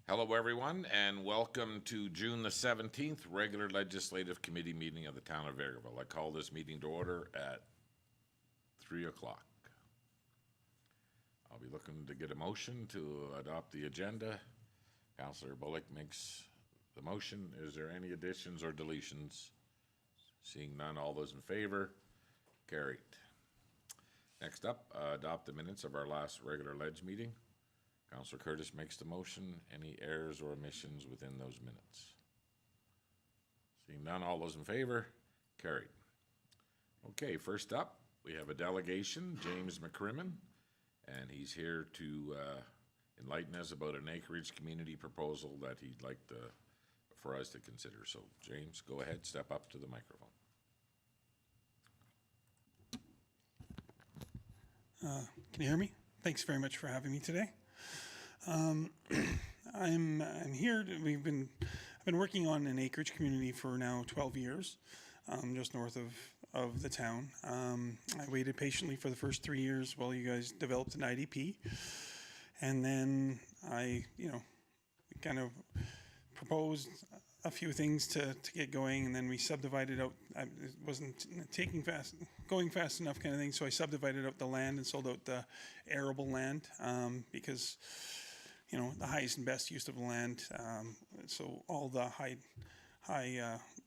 Hello, everyone, and welcome to June the 17th, regular Legislative Committee meeting of the Town of Vegreville. I call this meeting to order at 3 o'clock. I'll be looking to get a motion to adopt the agenda. Councillor Bullock makes the motion. Is there any additions or deletions? Seeing none, all those in favor? Carried. Next up, adopt the minutes of our last regular Ledge meeting. Councillor Curtis makes the motion. Any errors or omissions within those minutes? Seeing none, all those in favor? Carried. Okay, first up, we have a delegation, James McCrimmon, and he's here to enlighten us about an acreage community proposal that he'd like for us to consider. So, James, go ahead, step up to the microphone. Can you hear me? Thanks very much for having me today. I'm here. I've been working on an acreage community for now 12 years, just north of the town. I waited patiently for the first 3 years while you guys developed an IDP, and then I, kind of proposed a few things to get going, and then we subdivided out. It wasn't going fast enough kind of thing, so I subdivided out the land and sold out the arable land because the highest and best use of the land. So all the high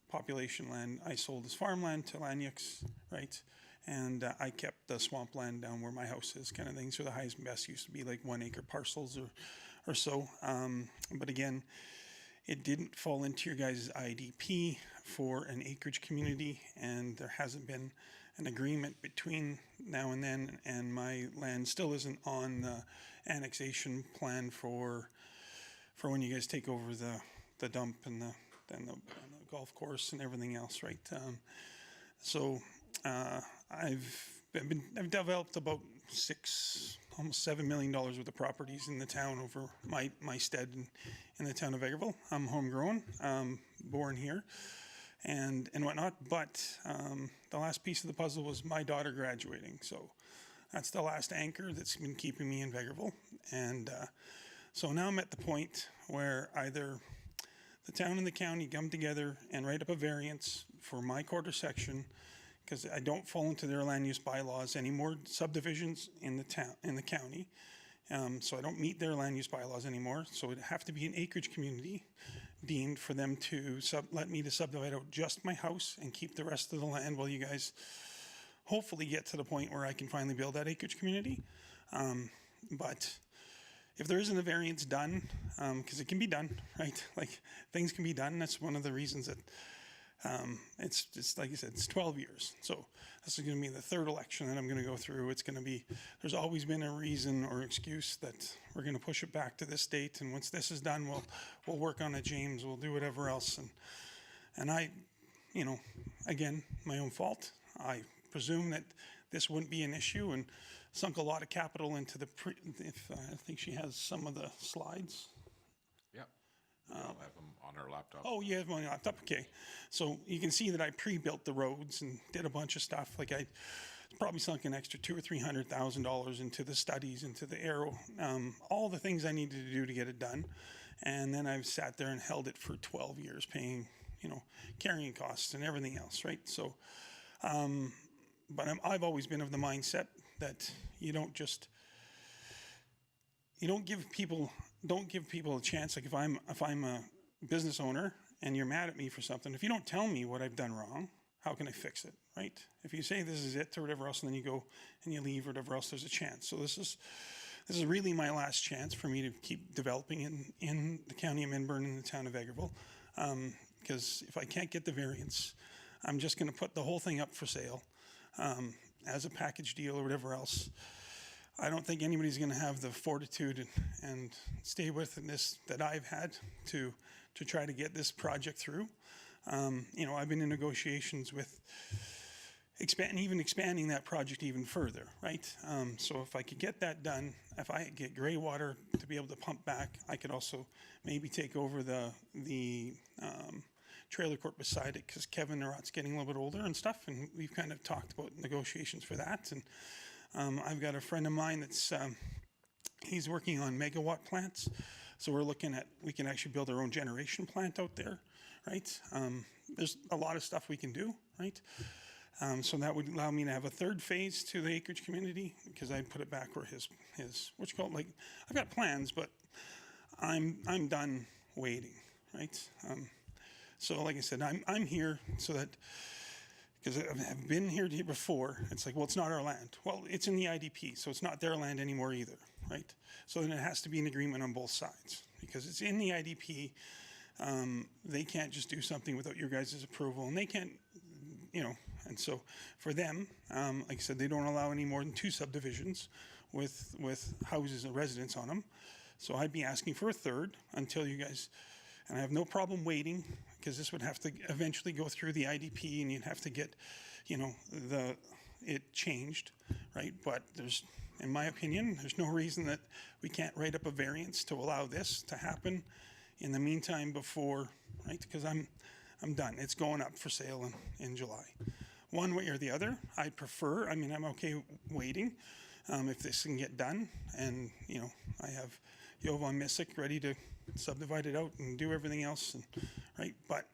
population land I sold as farmland to Lanyuks, right? And I kept the swampland down where my house is, kind of thing. So the highest and best used to be like 1 acre parcels or so. But again, it didn't fall into your guys' IDP for an acreage community, and there hasn't been an agreement between now and then, and my land still isn't on the annexation plan for when you guys take over the dump and the golf course and everything else, right? I've developed about almost $7 million worth of properties in the town over my stead in the town of Vegreville. I'm homegrown, born here, and whatnot. But the last piece of the puzzle was my daughter graduating. So that's the last anchor that's been keeping me in Vegreville. And so now I'm at the point where either the town and the county come together and write up a variance for my quarter section, because I don't fall into their land use bylaws anymore, subdivisions in the county. So I don't meet their land use bylaws anymore. So it'd have to be an acreage community deemed for them to let me to subdivide out just my house and keep the rest of the land while you guys hopefully get to the point where I can finally build that acreage community. But if there isn't a variance done, because it can be done, right? Like, things can be done. That's one of the reasons that it's just, like I said, it's 12 years. So this is going to be the third election that I'm going to go through. It's going to be, there's always been a reason or excuse that we're going to push it back to this date. And once this is done, we'll work on it, James. We'll do whatever else. And I, again, my own fault. I presume that this wouldn't be an issue, and sunk a lot of capital into I think she has some of the slides. I'll have them on our laptop. Oh, you have them on your laptop? Okay. So you can see that I pre-built the roads and did a bunch of stuff. Like, I probably sunk an extra $200,000 or $300,000 into the studies, into the aero, all the things I needed to do to get it done. And then I've sat there and held it for 12 years, paying, carrying costs and everything else, right? So, but I've always been of the mindset that you don't give people a chance. Like, if I'm a business owner and you're mad at me for something, if you don't tell me what I've done wrong, how can I fix it, right? If you say this is it or whatever else, and then you go and you leave or whatever else, there's a chance. So this is really my last chance for me to keep developing in the county of Minburn and the town of Vegreville. Because if I can't get the variance, I'm just going to put the whole thing up for sale as a package deal or whatever else. I don't think anybody's going to have the fortitude and stay with this that I've had to try to get this project through. I've been in negotiations with expanding that project even further, right? So if I could get that done, if I get gray water to be able to pump back, I could also maybe take over the trailer court beside it, because Kevin Narot's getting a little bit older and stuff, and we've kind of talked about negotiations for that. And I've got a friend of mine that's he's working on megawatt plants, So we're looking at, we can actually build our own generation plant out there, right? There's a lot of stuff we can do, right? So that would allow me to have a third phase to the acreage community, because I'd put it back where his, what you call it, like, I've got plans, but I'm done waiting, right? So like I said, I'm here so that, because I've been here before, it's like, well, it's not our land. Well, it's in the IDP, so it's not their land anymore either, right? So then it has to be an agreement on both sides, because it's in the IDP. They can't just do something without your guys' approval, and they can't, you know, and so for them, like I said, they don't allow any more than 2 subdivisions with houses and residents on them. So I'd be asking for a third until you guys, and I have no problem waiting, because this would have to eventually go through the IDP, and you'd have to get, you know, it changed, right? But there's, in my opinion, there's no reason that we can't write up a variance to allow this to happen in the meantime before, right? Because I'm done. It's going up for sale in July. One way or the other, I'd prefer, I mean, I'm okay waiting if this can get done. And, you know, I have Jovan Misick ready to subdivide it out and do everything else, and, right? But,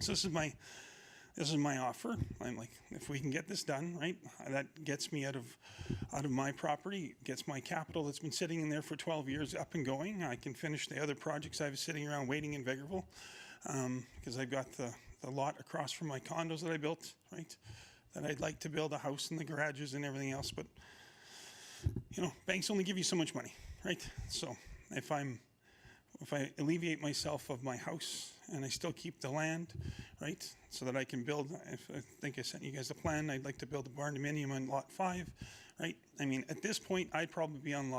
so this is my offer. I'm like, if we can get this done, right, that gets me out of my property, gets my capital that's been sitting in there for 12 years up and going. I can finish the other projects I was sitting around waiting in Vegreville, because I've got the lot across from my condos that I built, right, that I'd like to build a house and the garages and everything else. But, you know, banks only give you so much money, right? So if I alleviate myself of my house and I still keep the land, right, so that I can build, if I think I sent you guys a plan, I'd like to build a barn dominium on lot 5, right? I mean, at this point, I'd probably be on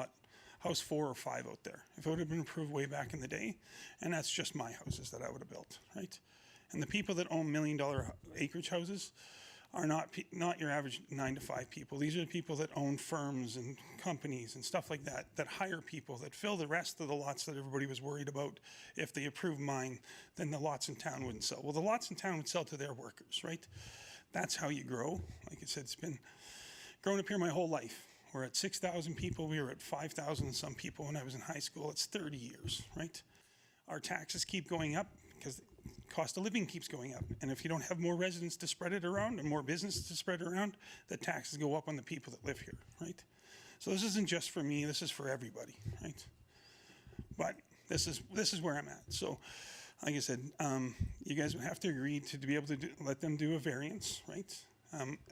house 4 or 5 out there, if it would have been approved way back in the day. And that's just my houses that I would have built, right? And the people that own $1 million acreage houses are not your average 9 to 5 people. These are the people that own firms and companies and stuff like that, that hire people, that fill the rest of the lots that everybody was worried about. If they approved mine, then the lots in town wouldn't sell. Well, the lots in town would sell to their workers, right? That's how you grow. Like I said, it's been growing up here my whole life. We're at 6,000 people. We were at 5,000 and some people when I was in high school. It's 30 years, right? Our taxes keep going up because cost of living keeps going up. And if you don't have more residents to spread it around and more business to spread around, the taxes go up on the people that live here, right? So this isn't just for me, this is for everybody, right? But this is where I'm at. So like I said, you guys would have to agree to be able to let them do a variance, right?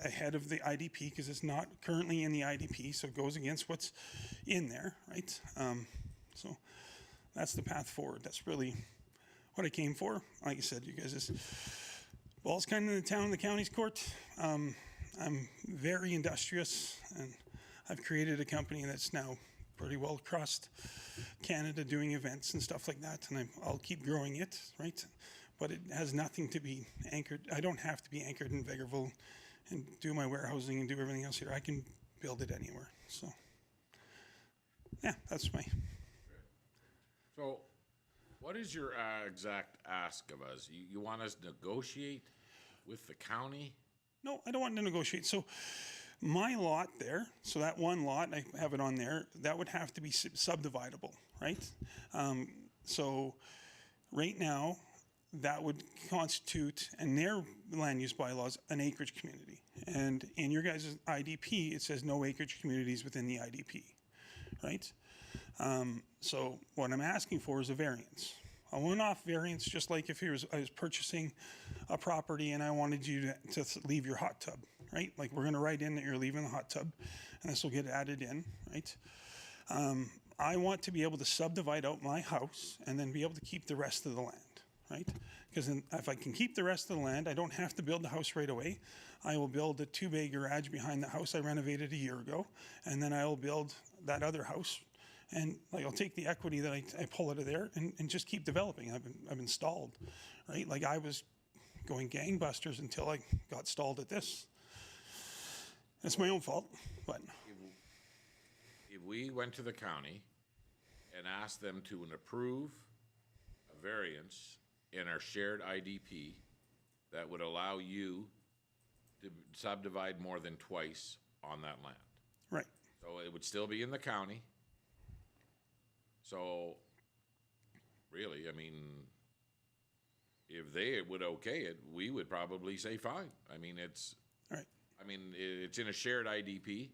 Ahead of the IDP, because it's not currently in the IDP, so it goes against what's in there, right? So that's the path forward. That's really what I came for. Like I said, you guys, ball's kind of in the town and the county's court. I'm very industrious, and I've created a company that's now pretty well across Canada doing events and stuff like that, and I'll keep growing it, right? But it has nothing to be anchored. I don't have to be anchored in Vegreville and do my warehousing and do everything else here. I can build it anywhere. So, yeah, that's my. So, what is your exact ask of us? You want us to negotiate with the county? No, I don't want to negotiate. So my lot there, so that one lot, I have it on there, that would have to be subdividable, right? So right now, that would constitute, in their land use bylaws, an acreage community. And in your guys' IDP, it says no acreage communities within the IDP, right? So what I'm asking for is a variance. A one-off variance, just like if I was purchasing a property and I wanted you to leave your hot tub, right? Like we're gonna write in that you're leaving the hot tub, and this will get added in, right? I want to be able to subdivide out my house and then be able to keep the rest of the land, right? Because if I can keep the rest of the land, I don't have to build the house right away. I will build a 2-bay garage behind the house I renovated a year ago, and then I will build that other house. And like I'll take the equity that I pull out of there and just keep developing. I've been stalled, right? Like I was going gangbusters until I got stalled at this. It's my own fault, but. If we went to the county and asked them to approve a variance in our shared IDP that would allow you to subdivide more than twice on that land. Right. So it would still be in the county. So, really, I mean, if they would okay it, we would probably say fine. I mean, Right. it's in a shared IDP,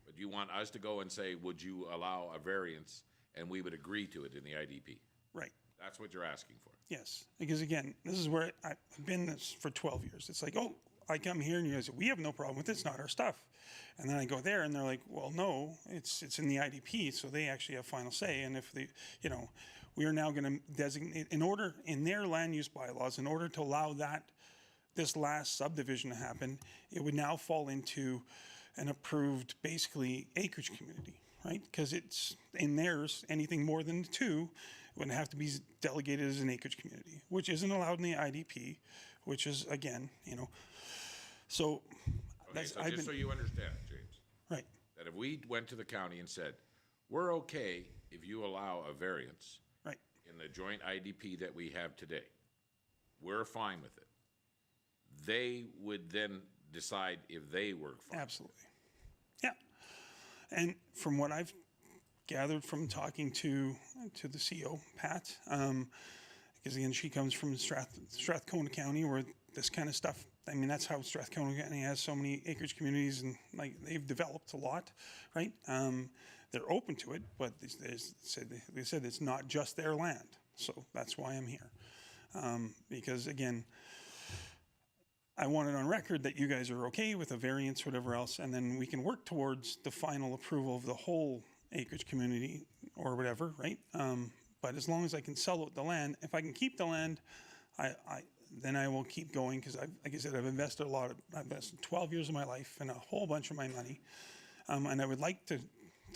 but you want us to go and say, would you allow a variance, and we would agree to it in the IDP. Right. That's what you're asking for. Yes. Because again, this is where I've been this for 12 years. It's like, oh, I come here and you guys say, we have no problem with it. It's not our stuff. And then I go there and they're like, well, no, it's in the IDP. So they actually have final say. And if they, we are now going to designate in their land use bylaws, in order to allow this last subdivision to happen, it would now fall into an approved, basically, acreage community, right? Because it's in theirs, anything more than 2 would have to be delegated as an acreage community, which isn't allowed in the IDP, which is, again, so Okay, so just so you understand, James, right, that if we went to the county and said, we're okay if you allow a variance right, in the joint IDP that we have today, we're fine with it. They would then decide if they were fine. absolutely, yeah. And from what I've gathered from talking to the CO, Pat, because again, she comes from Strathcona County, where this kind of stuff, I mean, that's how Strathcona County has so many acreage communities, and like they've developed a lot, right? They're open to it, but they said it's not just their land, so that's why I'm here. Because again, I want it on record that you guys are okay with a variance, whatever else, and then we can work towards the final approval of the whole acreage community or whatever, right? But as long as I can sell out the land, if I can keep the land, then I will keep going, because like I said, I've invested 12 years of my life and a whole bunch of my money, and I would like to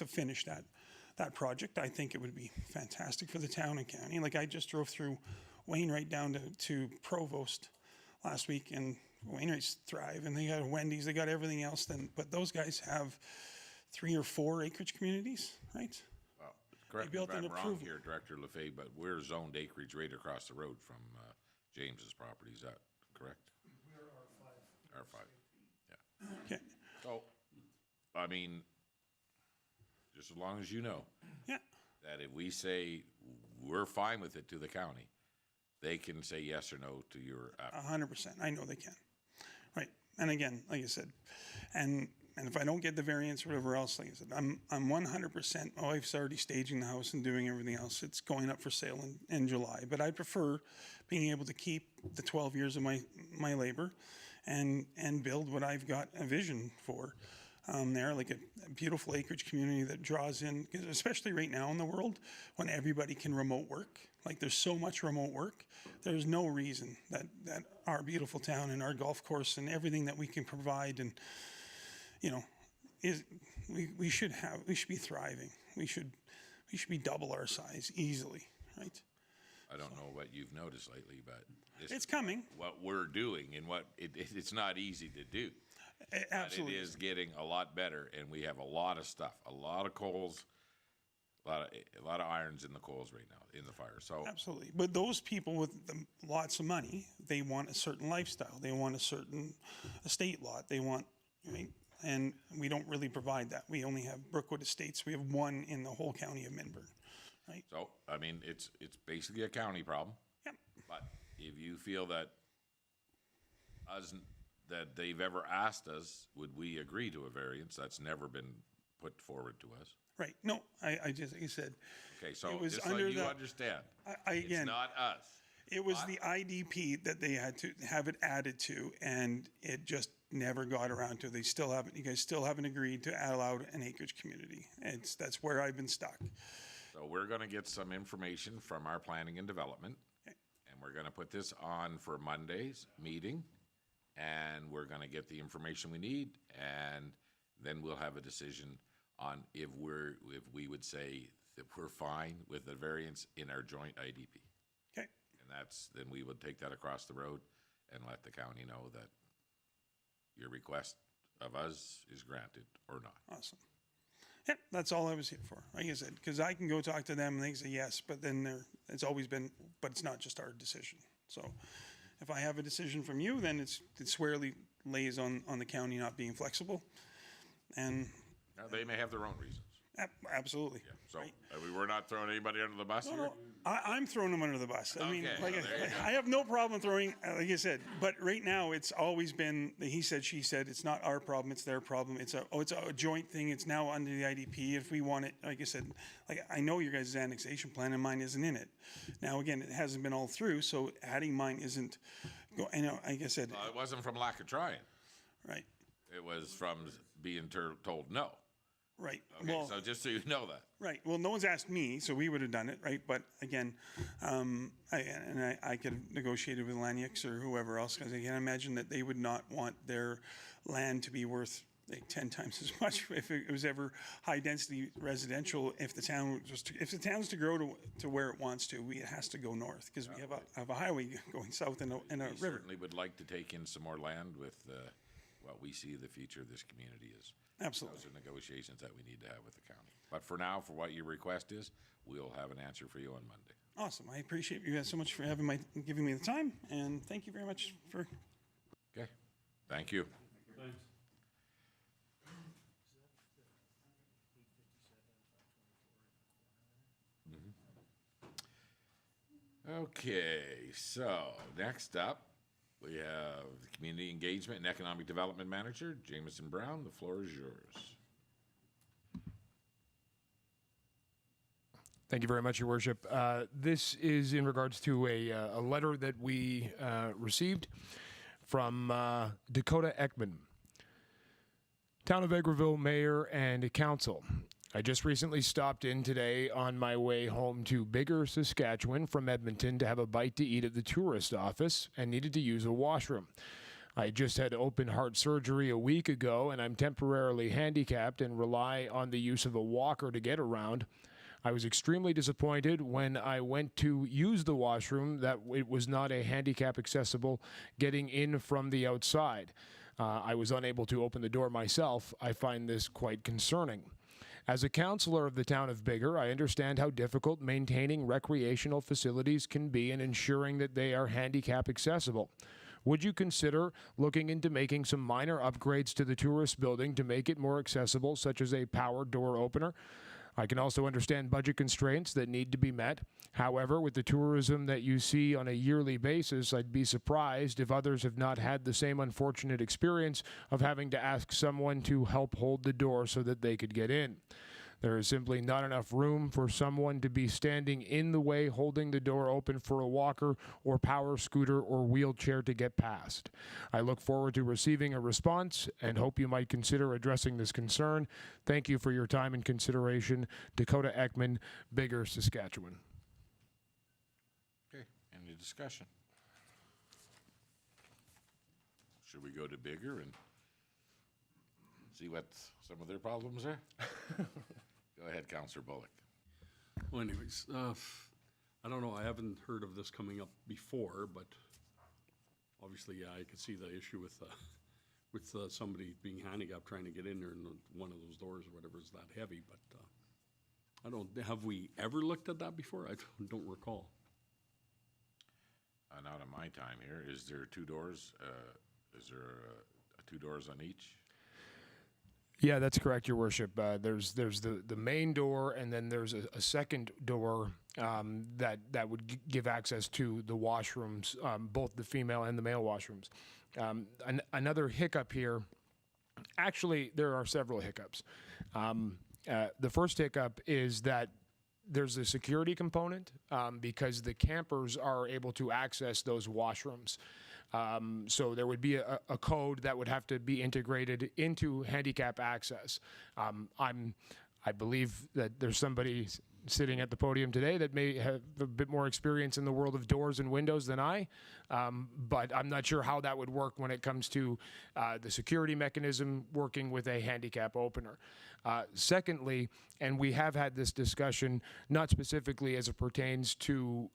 finish that project. I think it would be fantastic for the town and county. Like, I just drove through Wainwright down to Provost last week, and Wainwright's thrive, and they got a Wendy's, they got everything else. But those guys have 3 or 4 acreage communities, right? Well, correct me built if I'm an wrong approval. here, Director LaFave, but we're zoned acreage right across the road from James's property. Is that correct? We're R5. R5, yeah. Okay, So, I mean, just as long as you know yeah, that if we say we're fine with it to the county, they can say yes or no to your application. 100%. I know they can, right? And again, like I said, and if I don't get the variance or whatever else, like I said, I'm 100%. My wife's already staging the house and doing everything else. It's going up for sale in July. But I prefer being able to keep the 12 years of my labor and build what I've got a vision for there, like a beautiful acreage community that draws in, especially right now in the world when everybody can remote work. Like, there's so much remote work. There's no reason that our beautiful town and our golf course and everything that we can provide and we should be thriving. We should be double our size easily, right? I don't know what you've noticed lately, but It's coming. What we're doing, and what it's not easy to do. Absolutely. But it is getting a lot better, and we have a lot of stuff, a lot of coals, a lot of irons in the coals right now in the fire. So Absolutely. But those people with lots of money, they want a certain lifestyle. They want a certain estate lot. They want, right? And we don't really provide that. We only have Brookwood Estates. We have 1 in the whole county of Midburn, right? So, I mean, it's basically a county problem. Yep. But if you feel that they've ever asked us, would we agree to a variance? That's never been put forward to us. Right. No, I just, like I said, Okay, so It was just so under you the- understand, again, it's not us. it was the IDP that they had to have it added to, and it just never got around to. You guys still haven't agreed to allow an acreage community. That's where I've been stuck. So we're gonna get some information from our planning and development, Okay. and we're gonna put this on for Monday's meeting, and we're gonna get the information we need, and then we'll have a decision on if we would say that we're fine with the variance in our joint IDP. Okay. And then we would take that across the road and let the county know that your request of us is granted or not. Awesome. Yep, that's all I was here for. Like I said, because I can go talk to them and they say yes, but then it's always been, but it's not just our decision. So if I have a decision from you, then it squarely lays on the county not being flexible. And Now, they may have their own reasons. Absolutely. So we were not throwing anybody under the bus here? No, I'm throwing them under the bus. I mean, Okay, like, well, there you go. I have no problem throwing, like I said, but right now it's always been the he said, she said. It's not our problem, it's their problem. It's a joint thing. It's now under the IDP. If we want it, like I said, like I know your guys' annexation plan and mine isn't in it. Now, again, it hasn't been all through, so adding mine isn't, like I said, It wasn't from lack of trying. right, It was from being told no. right. Okay, Well, so just so you know that. right. Well, no one's asked me, so we would have done it, right? But again, I could have negotiated with Laniaks or whoever else, because I can imagine that they would not want their land to be worth like 10 times as much if it was ever high density residential. If the town if the town's to grow to where it wants to, it has to go north, because we have a highway going south and a We river. certainly would like to take in some more land with what we see the future of this community is. Absolutely. Those are negotiations that we need to have with the county. But for now, for what your request is, we'll have an answer for you on Monday. Awesome. I appreciate you guys so much for giving me the time, and thank you very much for. Okay, thank you. Thanks. Okay, so next up, we have the Community Engagement and Economic Development Manager, Jameson Brown. The floor is yours. Thank you very much, Your Worship. This is in regards to a letter that we received from Dakota Ekman, Town of Vegreville Mayor and Council. I just recently stopped in today on my way home to Bigger, Saskatchewan from Edmonton to have a bite to eat at the tourist office and needed to use a washroom. I just had open heart surgery a week ago and I'm temporarily handicapped and rely on the use of a walker to get around. I was extremely disappointed when I went to use the washroom that it was not a handicap accessible getting in from the outside. I was unable to open the door myself. I find this quite concerning. As a councillor of the town of Bigger, I understand how difficult maintaining recreational facilities can be and ensuring that they are handicap accessible. Would you consider looking into making some minor upgrades to the tourist building to make it more accessible, such as a power door opener? I can also understand budget constraints that need to be met. However, with the tourism that you see on a yearly basis, I'd be surprised if others have not had the same unfortunate experience of having to ask someone to help hold the door so that they could get in. There is simply not enough room for someone to be standing in the way holding the door open for a walker or power scooter or wheelchair to get past. I look forward to receiving a response and hope you might consider addressing this concern. Thank you for your time and consideration. Dakota Ekman, Bigger, Saskatchewan. Okay, any discussion? Should we go to Bigger and see what some of their problems are? Go ahead, Councillor Bullock. Well, anyways, I don't know, I haven't heard of this coming up before, but obviously, yeah, I could see the issue with somebody being handicapped trying to get in there and one of those doors or whatever is that heavy, but have we ever looked at that before? I don't recall. Not in my time here. Is there two doors? Is there two doors on each? Yeah, that's correct, Your Worship. There's the main door, and then there's a second door that would give access to the washrooms, both the female and the male washrooms. Another hiccup here. Actually, there are several hiccups. The first hiccup is that there's a security component because the campers are able to access those washrooms. So there would be a code that would have to be integrated into handicap access. I believe that there's somebody sitting at the podium today that may have a bit more experience in the world of doors and windows than I, but I'm not sure how that would work when it comes to the security mechanism working with a handicap opener. Secondly, and we have had this discussion, not specifically as it pertains to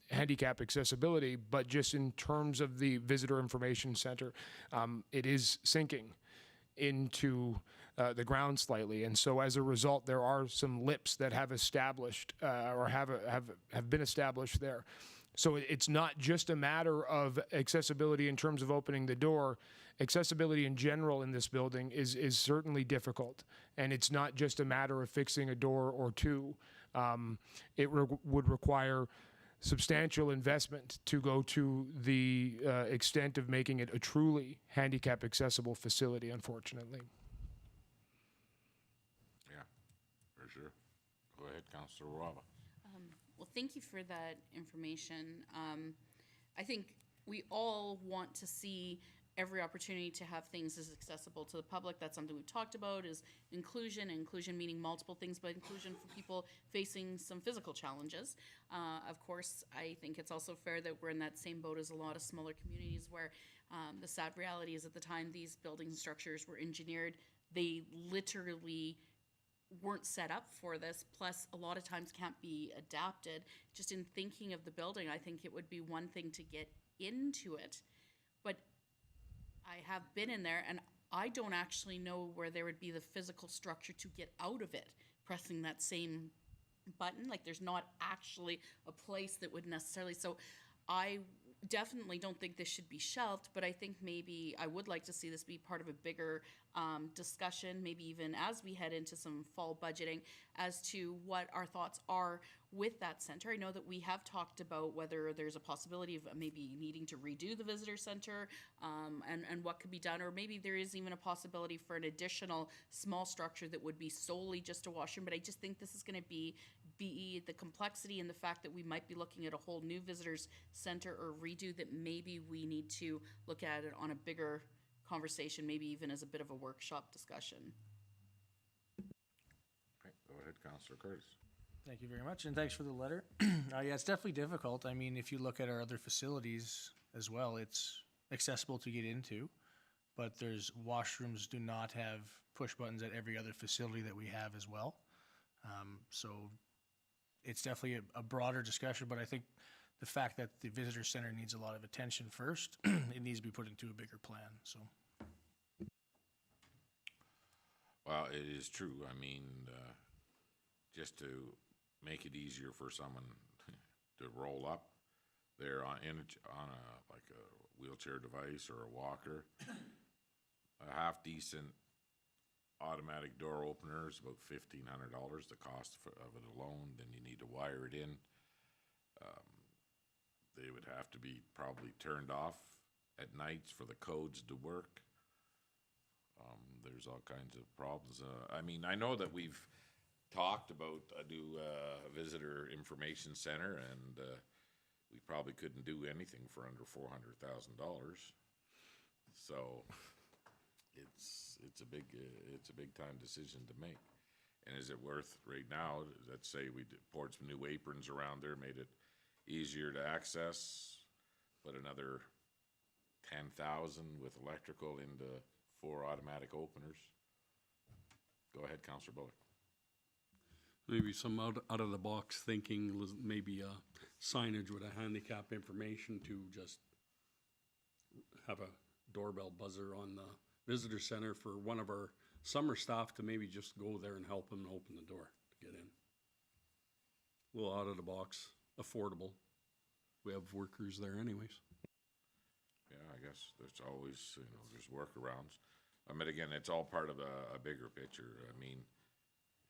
handicap accessibility, but just in terms of the Visitor Information Center, it is sinking into the ground slightly, and so as a result, there are some lips that have established or have been established there. So it's not just a matter of accessibility in terms of opening the door. accessibility in general in this building is certainly difficult, and it's not just a matter of fixing a door or two. It would require substantial investment to go to the extent of making it a truly handicap accessible facility, unfortunately. Yeah, for sure. Go ahead, Councillor Waba. Well, thank you for that information. I think we all want to see every opportunity to have things as accessible to the public. That's something we've talked about, is inclusion meaning multiple things, but inclusion for people facing some physical challenges. Of course, I think it's also fair that we're in that same boat as a lot of smaller communities where the sad reality is at the time these buildings and structures were engineered, they literally weren't set up for this, plus a lot of times can't be adapted. Just in thinking of the building, I think it would be one thing to get into it, but I have been in there and I don't actually know where there would be the physical structure to get out of it, pressing that same button. Like there's not actually a place that would necessarily, so I definitely don't think this should be shelved, but I think maybe I would like to see this be part of a bigger discussion, maybe even as we head into some fall budgeting, as to what our thoughts are with that center. I know that we have talked about whether there's a possibility of maybe needing to redo the visitor center and what could be done, or maybe there is even a possibility for an additional small structure that would be solely just a washroom. But I just think this is going to be the complexity and the fact that we might be looking at a whole new visitors center or redo, that maybe we need to look at it on a bigger conversation, maybe even as a bit of a workshop discussion. Okay, go ahead, Councillor Curtis. Thank you very much, and thanks for the letter. Yeah, it's definitely difficult. I mean, if you look at our other facilities as well, it's accessible to get into, but there's washrooms do not have push buttons at every other facility that we have as well. So it's definitely a broader discussion, but I think the fact that the visitor center needs a lot of attention first, it needs to be put into a bigger plan, so. Well, it is true. I mean, just to make it easier for someone to roll up there on a like a wheelchair device or a walker, a half decent automatic door opener is about $1,500. The cost of it alone. Then you need to wire it in. They would have to be probably turned off at nights for the codes to work. There's all kinds of problems. I mean, I know that we've talked about a new visitor information center, and we probably couldn't do anything for under $400,000. So it's a big time decision to make. And is it worth right now? Let's say we poured some new aprons around there, made it easier to access, put another 10,000 with electrical into 4 automatic openers. Go ahead, Councillor Bullock. Maybe some out of the box thinking, maybe signage with a handicap information to just have a doorbell buzzer on the visitor center for one of our summer staff to maybe just go there and help them open the door to get in. A little out of the box, affordable. We have workers there anyways. Yeah, I guess there's always, there's workarounds. But again, it's all part of a bigger picture. I mean,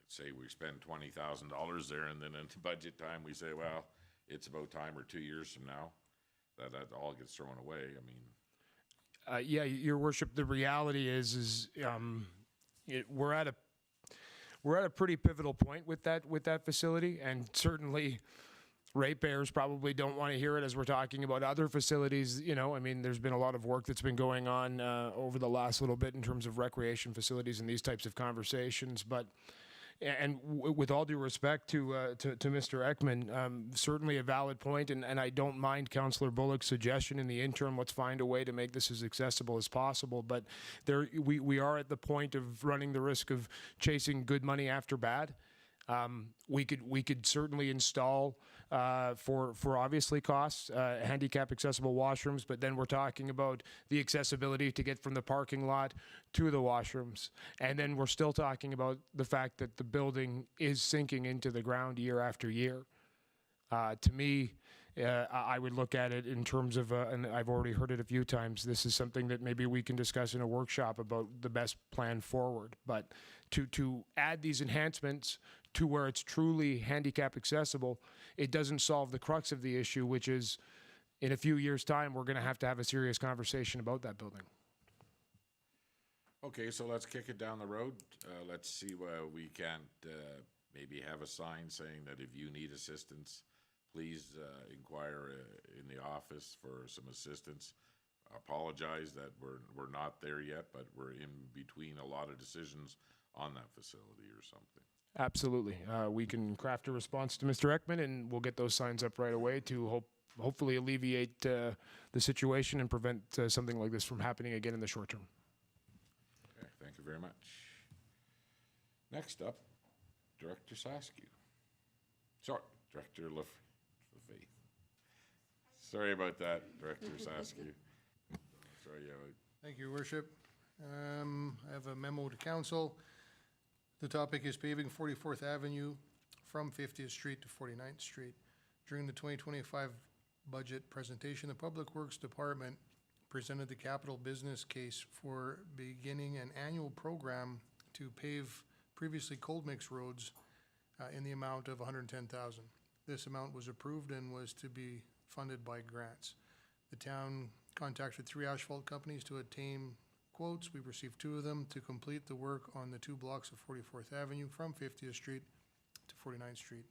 say we spend $20,000 there, and then into budget time, we say, well, it's about time, or 2 years from now, that all gets thrown away. I mean, Yeah, Your Worship, the reality is we're at a pretty pivotal point with that facility, and certainly ratepayers probably don't want to hear it as we're talking about other facilities. I mean, there's been a lot of work that's been going on over the last little bit in terms of recreation facilities and these types of conversations, but. And with all due respect to Mr. Ekman, certainly a valid point, and I don't mind Councillor Bullock's suggestion in the interim. Let's find a way to make this as accessible as possible. But we are at the point of running the risk of chasing good money after bad. We could certainly install for obviously costs handicap accessible washrooms, but then we're talking about the accessibility to get from the parking lot to the washrooms, and then we're still talking about the fact that the building is sinking into the ground year after year. To me, I would look at it in terms of, and I've already heard it a few times, this is something that maybe we can discuss in a workshop about the best plan forward. But to add these enhancements to where it's truly handicap accessible, it doesn't solve the crux of the issue, which is in a few years' time, we're going to have a serious conversation about that building. Okay, so let's kick it down the road. Let's see where we can't maybe have a sign saying that if you need assistance, please inquire in the office for some assistance. Apologize that we're not there yet, but we're in between a lot of decisions on that facility or something. Absolutely. We can craft a response to Mr. Ekman, and we'll get those signs up right away to hopefully alleviate the situation and prevent something like this from happening again in the short term. Okay, thank you very much. Next up, Director Saskew. Sorry, Director LaFave. Sorry about that, Director Saskew. Sorry, Thank you, Your Worship. I have a memo to council. The topic is paving 44th Avenue from 50th Street to 49th Street. During the 2025 budget presentation, the Public Works Department presented the capital business case for beginning an annual program to pave previously cold mix roads in the amount of $110,000. This amount was approved and was to be funded by grants. The town contacted 3 asphalt companies to obtain quotes. We received 2 of them to complete the work on the 2 blocks of 44th Avenue from 50th Street to 49th Street.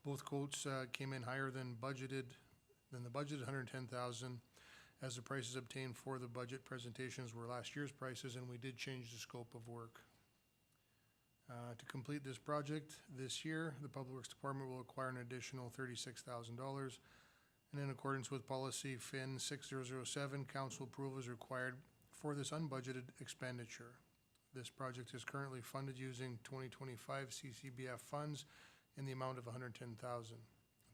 Both quotes came in higher than the budgeted $110,000, as the prices obtained for the budget presentations were last year's prices, and we did change the scope of work. To complete this project this year, the Public Works Department will acquire an additional $36,000. And in accordance with policy FIN 6007, council approval is required for this unbudgeted expenditure. This project is currently funded using 2025 CCBF funds in the amount of $110,000.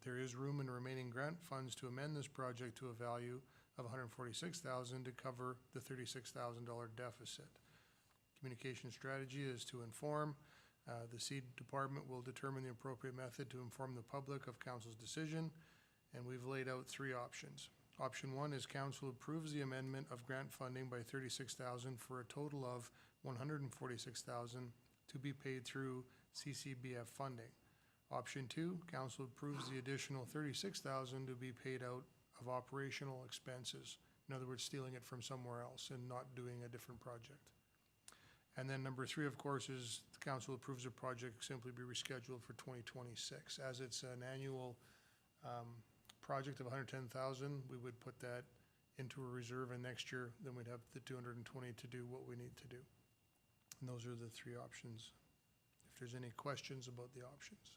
There is room in remaining grant funds to amend this project to a value of $146,000 to cover the $36,000 deficit. Communication strategy is to inform. The seed department will determine the appropriate method to inform the public of council's decision, and we've laid out 3 options. Option 1 is council approves the amendment of grant funding by $36,000 for a total of $146,000 to be paid through CCBF funding. Option 2, council approves the additional $36,000 to be paid out of operational expenses. In other words, stealing it from somewhere else and not doing a different project. And then number 3, of course, is the council approves a project simply be rescheduled for 2026. As it's an annual project of $110,000, we would put that into a reserve, and next year, then we'd have the $220 to do what we need to do. And those are the 3 options. If there's any questions about the options.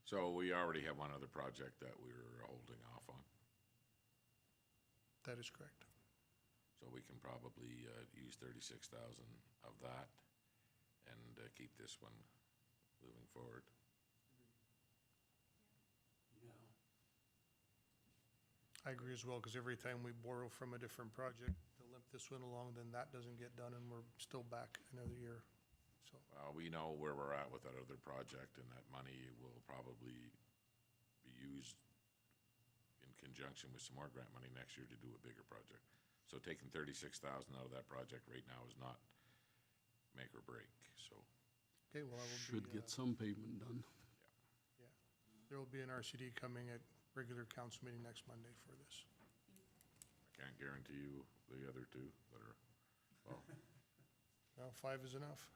So we already have one other project that we're holding off on. That is correct. So we can probably use 36,000 of that and keep this one moving forward. I agree as well, because every time we borrow from a different project to limp this one along, then that doesn't get done and we're still back another year. So We know where we're at with that other project, and that money will probably be used in conjunction with some more grant money next year to do a bigger project. So taking 36,000 out of that project right now is not make or break, so. okay, well, I will Should be, get some pavement done. yeah, there will be an RCD coming at regular council meeting next Monday for this. I can't guarantee you the other 2 that are, Well, 5 is enough.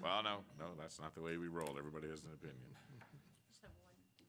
well, no, that's not the way we roll. Everybody has an opinion.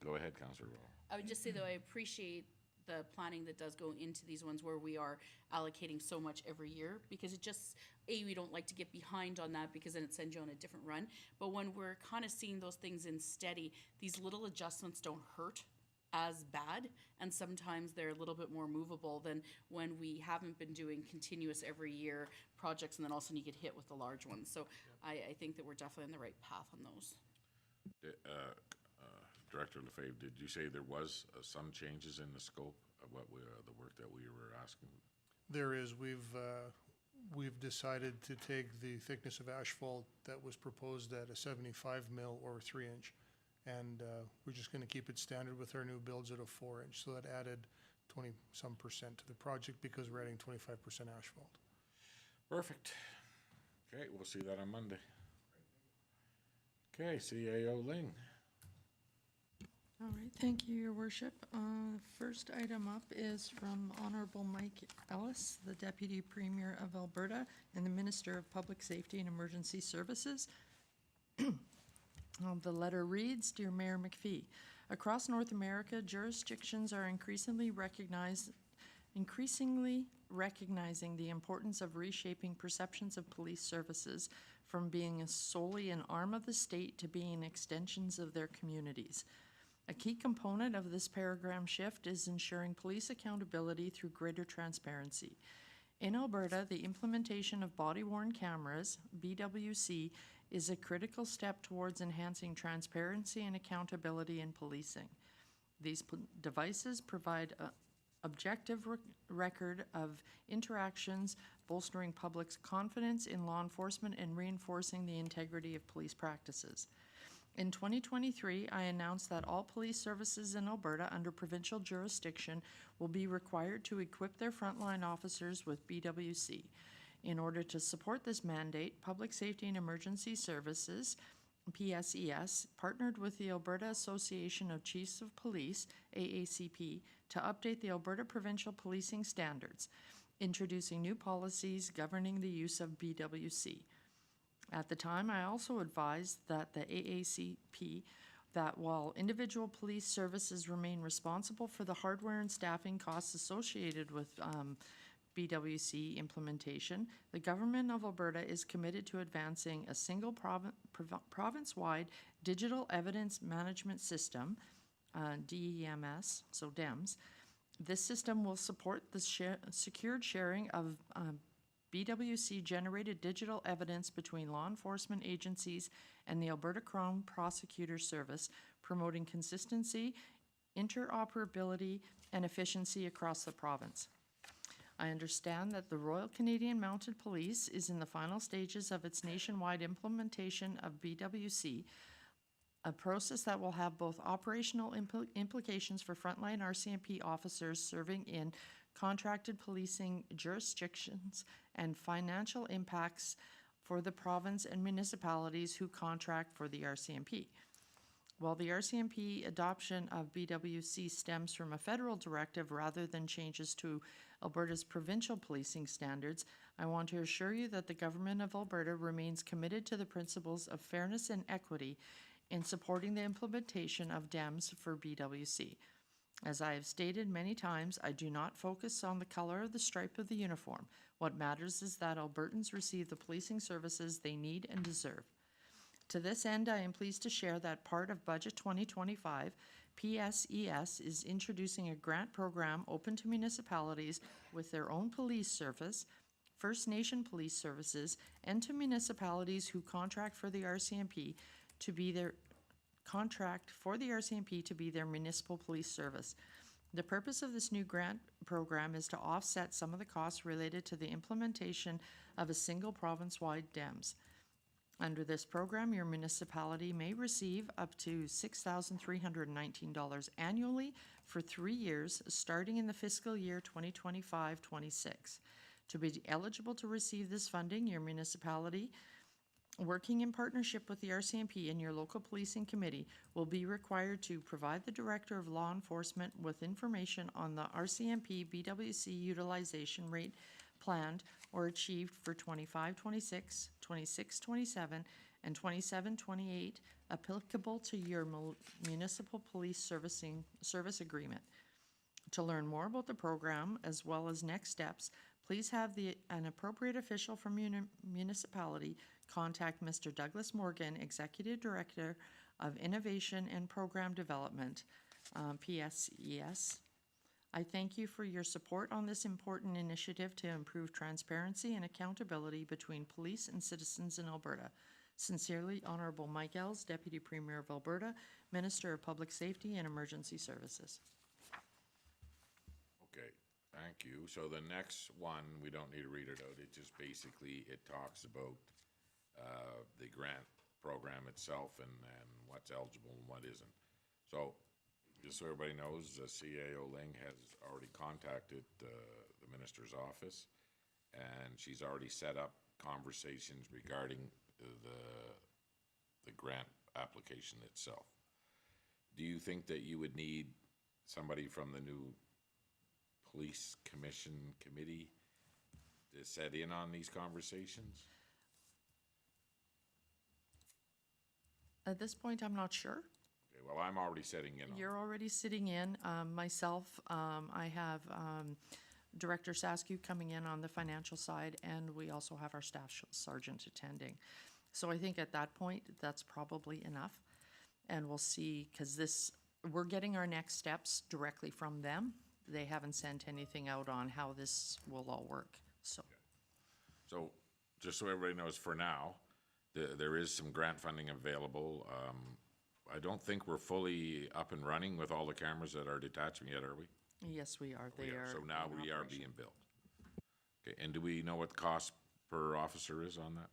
Go ahead, Councilor Wall. I would just say, though, I appreciate the planning that does go into these ones where we are allocating so much every year, because it just, we don't like to get behind on that, because then it sends you on a different run. But when we're kind of seeing those things in steady, these little adjustments don't hurt as bad, and sometimes they're a little bit more movable than when we haven't been doing continuous every year projects, and then all of a sudden you get hit with the large ones. So I think that we're definitely on the right path on those. Director LaFave, did you say there was some changes in the scope of what the work that we were asking? There is, we've decided to take the thickness of asphalt that was proposed at a 75 mil or 3 inch, And we're just gonna keep it standard with our new builds at a 4-inch. So that added 20-some% to the project because we're adding 25% asphalt. Perfect. Okay, we'll see that on Monday. Okay, CAO Ling. All right, thank you, Your Worship. First item up is from Honorable Mike Ellis, the Deputy Premier of Alberta and the Minister of Public Safety and Emergency Services. The letter reads, Dear Mayor McPhee, across North America, jurisdictions are increasingly recognizing the importance of reshaping perceptions of police services from being solely an arm of the state to being extensions of their communities. A key component of this paradigm shift is ensuring police accountability through greater transparency. In Alberta, the implementation of body-worn cameras, BWC, is a critical step towards enhancing transparency and accountability in policing. These devices provide an objective record of interactions, bolstering public's confidence in law enforcement and reinforcing the integrity of police practices. In 2023, I announced that all police services in Alberta under provincial jurisdiction will be required to equip their frontline officers with BWC. In order to support this mandate, Public Safety and Emergency Services, PSES, partnered with the Alberta Association of Chiefs of Police, AACP, to update the Alberta Provincial Policing Standards, introducing new policies governing the use of BWC. At the time, I also advised that the AACP that while individual police services remain responsible for the hardware and staffing costs associated with BWC implementation, the Government of Alberta is committed to advancing a single province-wide digital evidence management system, DEMS, so DEMS. This system will support the secured sharing of BWC-generated digital evidence between law enforcement agencies and the Alberta Crown Prosecutor Service, promoting consistency, interoperability, and efficiency across the province. I understand that the Royal Canadian Mounted Police is in the final stages of its nationwide implementation of BWC, a process that will have both operational implications for frontline RCMP officers serving in contracted policing jurisdictions and financial impacts for the province and municipalities who contract for the RCMP. While the RCMP adoption of BWC stems from a federal directive rather than changes to Alberta's provincial policing standards, I want to assure you that the Government of Alberta remains committed to the principles of fairness and equity in supporting the implementation of DEMS for BWC. As I have stated many times, I do not focus on the color of the stripe of the uniform. What matters is that Albertans receive the policing services they need and deserve. To this end, I am pleased to share that part of Budget 2025, PSES is introducing a grant program open to municipalities with their own police service, First Nation police services, and to municipalities who contract for the RCMP to be their municipal police service. The purpose of this new grant program is to offset some of the costs related to the implementation of a single province-wide DEMS. Under this program, your municipality may receive up to $6,319 annually for 3 years, starting in the fiscal year 2025-26. To be eligible to receive this funding, your municipality, working in partnership with the RCMP and your local policing committee, will be required to provide the Director of Law Enforcement with information on the RCMP BWC utilization rate planned or achieved for 25-26, 26-27, and 27-28 applicable to your municipal police service agreement. To learn more about the program as well as next steps, please have an appropriate official from your municipality contact Mr. Douglas Morgan, Executive Director of Innovation and Program Development, PSES. I thank you for your support on this important initiative to improve transparency and accountability between police and citizens in Alberta. Sincerely, Honorable Mike Ells, Deputy Premier of Alberta, Minister of Public Safety and Emergency Services. Okay, thank you. So the next one, we don't need to read it out. It just basically, it talks about the grant program itself and what's eligible and what isn't. So, just so everybody knows, CAO Ling has already contacted the minister's office, and she's already set up conversations regarding the grant application itself. Do you think that you would need somebody from the new police commission committee to set in on these conversations? At this point, I'm not sure. Okay, well, I'm already setting in on it. You're already sitting in. Myself, I have Director Saskew coming in on the financial side, and we also have our staff sergeant attending. So I think at that point, that's probably enough. And we'll see, because we're getting our next steps directly from them. They haven't sent anything out on how this will all work, so. So, just so everybody knows, for now, there is some grant funding available. I don't think we're fully up and running with all the cameras at our detachment yet, are we? Yes, we are. They are. So now in we are operation. being built. Okay, and do we know what the cost per officer is on that?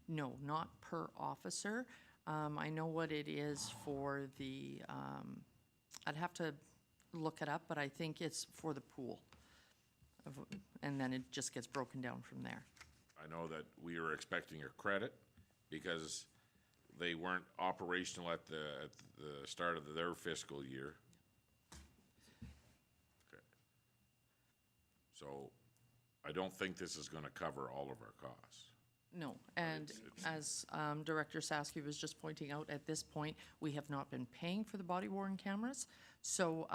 No, not per officer. I know what it is for the, I'd have to look it up, but I think it's for the pool. And then it just gets broken down from there. I know that we were expecting a credit because they weren't operational at the start of their fiscal year. Okay. So I don't think this is gonna cover all of our costs. No, and as Director Saskew was just pointing out, at this point, we have not been paying for the body worn cameras. So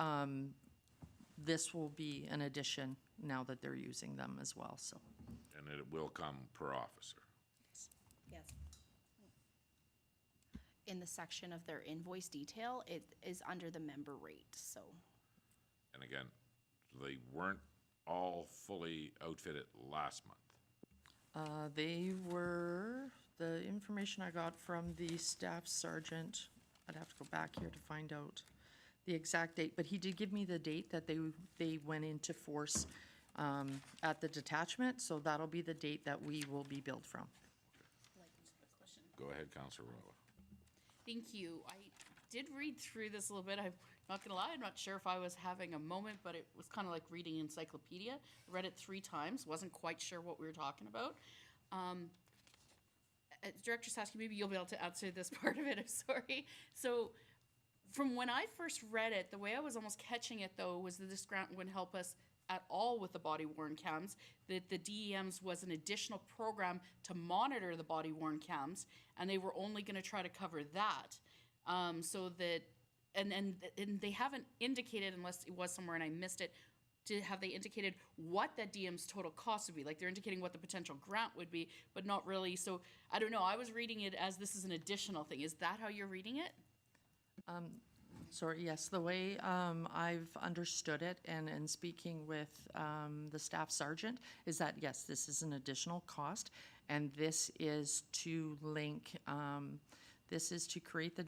this will be an addition now that they're using them as well, so. And it will come per officer. Yes. In the section of their invoice detail, it is under the member rate, so. And again, they weren't all fully outfitted last month. They were, the information I got from the staff sergeant, I'd have to go back here to find out the exact date, but he did give me the date that they went into force at the detachment, so that'll be the date that we will be billed from. Go ahead, Councilor Rolla. Thank you. I did read through this a little bit. I'm not gonna lie, I'm not sure if I was having a moment, but it was kind of like reading encyclopedia. I read it 3 times, wasn't quite sure what we were talking about. Director Sasky, maybe you'll be able to answer this part of it, I'm sorry. So, from when I first read it, the way I was almost catching it though was that this grant wouldn't help us at all with the body worn cams, that the DEMs was an additional program to monitor the body worn cams, and they were only gonna try to cover that. So that, and they haven't indicated, unless it was somewhere and I missed it, have they indicated what that DM's total cost would be? Like, they're indicating what the potential grant would be, but not really. So I don't know, I was reading it as this is an additional thing. Is that how you're reading it? Sorry, yes, the way I've understood it and speaking with the staff sergeant is that, yes, this is an additional cost, and this is to link, this is to create the,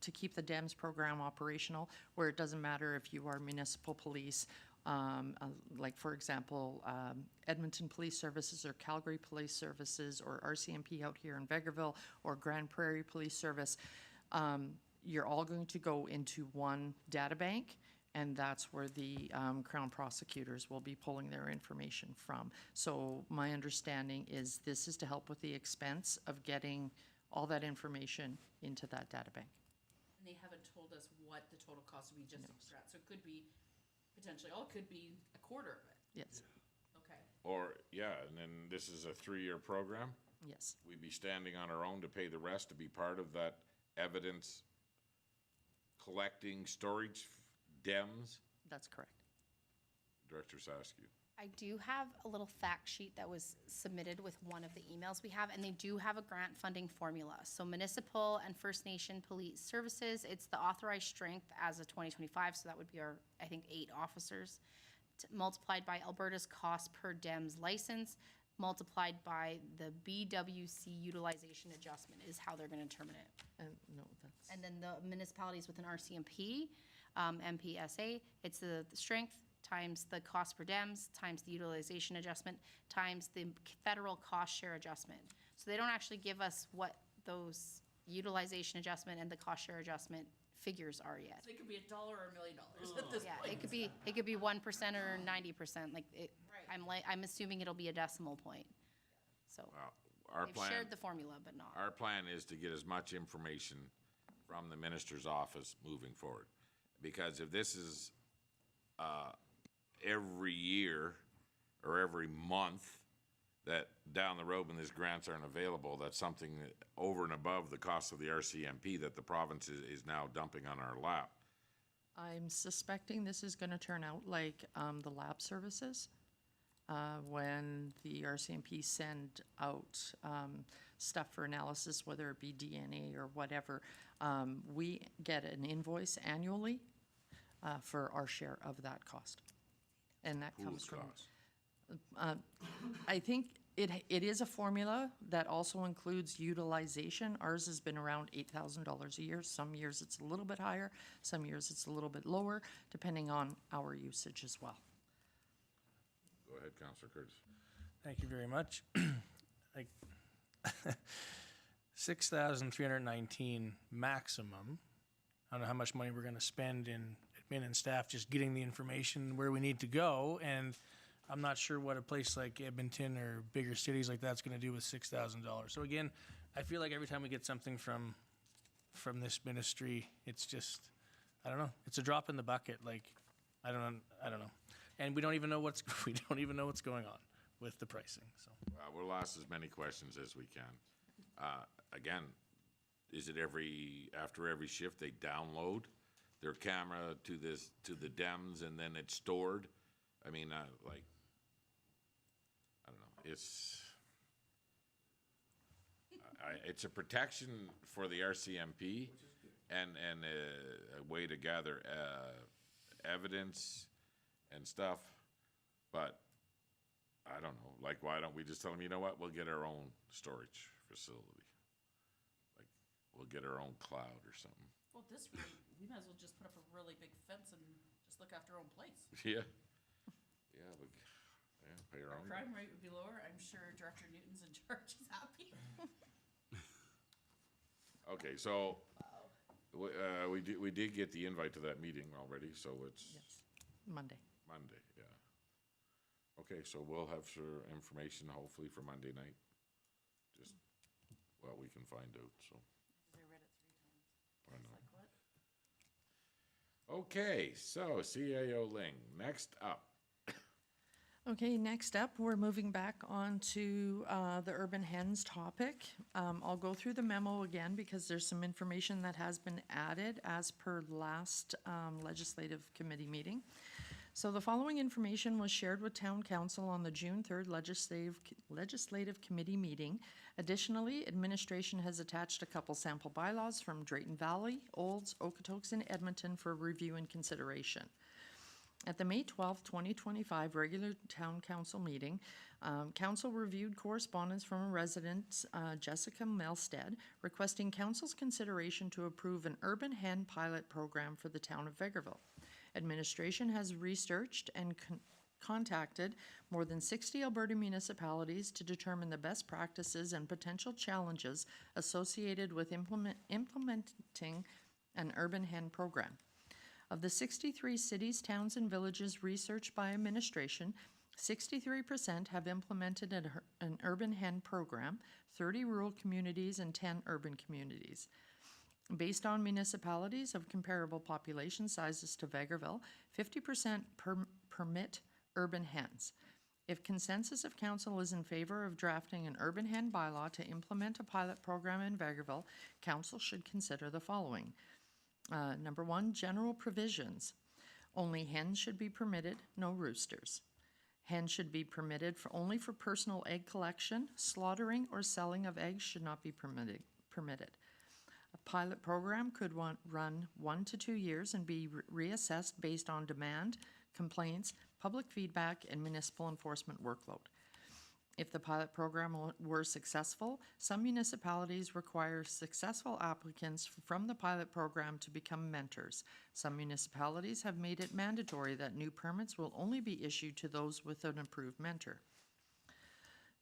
to keep the DEMS program operational, where it doesn't matter if you are municipal police, like for example, Edmonton Police Services or Calgary Police Services or RCMP out here in Vegreville or Grand Prairie Police Service. You're all going to go into one data bank, and that's where the Crown prosecutors will be pulling their information from. So my understanding is this is to help with the expense of getting all that information into that data bank. And they haven't told us what the total cost would be just to grant. So it could be potentially, it could be a quarter of it. Yes, Okay. Or, yeah, and then this is a 3-year program. yes. We'd be standing on our own to pay the rest to be part of that evidence collecting storage DEMS. That's correct. Director Saskew. I do have a little fact sheet that was submitted with one of the emails we have, and they do have a grant funding formula. So municipal and First Nation police services, it's the authorized strength as of 2025, so that would be our, I think, 8 officers, multiplied by Alberta's cost per DEMS license, multiplied by the BWC utilization adjustment is how they're gonna determine it. And no, that's, And then the municipalities with an RCMP, MPSA, it's the strength times the cost per DEMS, times the utilization adjustment, times the federal cost share adjustment. So they don't actually give us what those utilization adjustment and the cost share adjustment figures are yet. It could be $1 or $1 million at this Yeah, point. it could be 1% or 90%, like, I'm assuming it'll be a decimal point. So, Our they've plan, shared the formula, but not. our plan is to get as much information from the minister's office moving forward. Because if this is, every year or every month, that down the road when these grants aren't available, that's something that over and above the cost of the RCMP that the province is now dumping on our lap. I'm suspecting this is gonna turn out like, the lab services. When the RCMP send out, stuff for analysis, whether it be DNA or whatever, we get an invoice annually, for our share of that cost. And that comes Whose from. cost? I think it is a formula that also includes utilization. Ours has been around $8,000 a year. Some years it's a little bit higher, some years it's a little bit lower, depending on our usage as well. Go ahead, Councillor Curtis. Thank you very much. Like, 6,319 maximum. I don't know how much money we're gonna spend in admin and staff just getting the information where we need to go, and I'm not sure what a place like Edmonton or bigger cities like that's gonna do with $6,000. So again, I feel like every time we get something from this ministry, it's just, I don't know, it's a drop in the bucket, like, I don't know. And we don't even know what's going on with the pricing, so. We'll ask as many questions as we can. Again, is it after every shift, they download their camera to the DEMS and then it's stored? I mean, like, I don't know, it's a protection for the RCMP and a way to gather, evidence and stuff, but I don't know, like, why don't we just tell them, you know what, we'll get our own storage facility. Like, we'll get our own cloud or something. Well, this rate, we might as well just put up a really big fence and just look after our own place. Yeah. Pay our Our own. crime rate would be lower. I'm sure Director Newton's in charge. He's happy. Okay, so, we did get the invite to that meeting already, so it's Yes, Monday. Monday, yeah. Okay, so we'll have some information hopefully for Monday night. Just, well, we can find out, so. I read it 3 times. I know. Like, what? Okay, so CAO Ling, next up. Okay, next up, we're moving back on to the urban hens topic. I'll go through the memo again because there's some information that has been added as per last legislative committee meeting. So the following information was shared with Town Council on the June 3rd legislative committee meeting. Additionally, administration has attached a couple sample bylaws from Drayton Valley, Olds, Okotoks, and Edmonton for review and consideration. At the May 12th, 2025 regular Town Council meeting, Council reviewed correspondence from a resident, Jessica Melstead, requesting Council's consideration to approve an urban hen pilot program for the town of Vegreville. Administration has researched and contacted more than 60 Alberta municipalities to determine the best practices and potential challenges associated with implementing an urban hen program. Of the 63 cities, towns, and villages researched by administration, 63% have implemented an urban hen program, 30 rural communities, and 10 urban communities. Based on municipalities of comparable population sizes to Vegreville, 50% permit urban hens. If consensus of council is in favor of drafting an urban hen bylaw to implement a pilot program in Vegreville, council should consider the following. Number 1, general provisions. Only hens should be permitted, no roosters. Hens should be permitted only for personal egg collection. Slaughtering or selling of eggs should not be permitted. A pilot program could run 1 to 2 years and be reassessed based on demand, complaints, public feedback, and municipal enforcement workload. If the pilot program were successful, some municipalities require successful applicants from the pilot program to become mentors. Some municipalities have made it mandatory that new permits will only be issued to those with an approved mentor.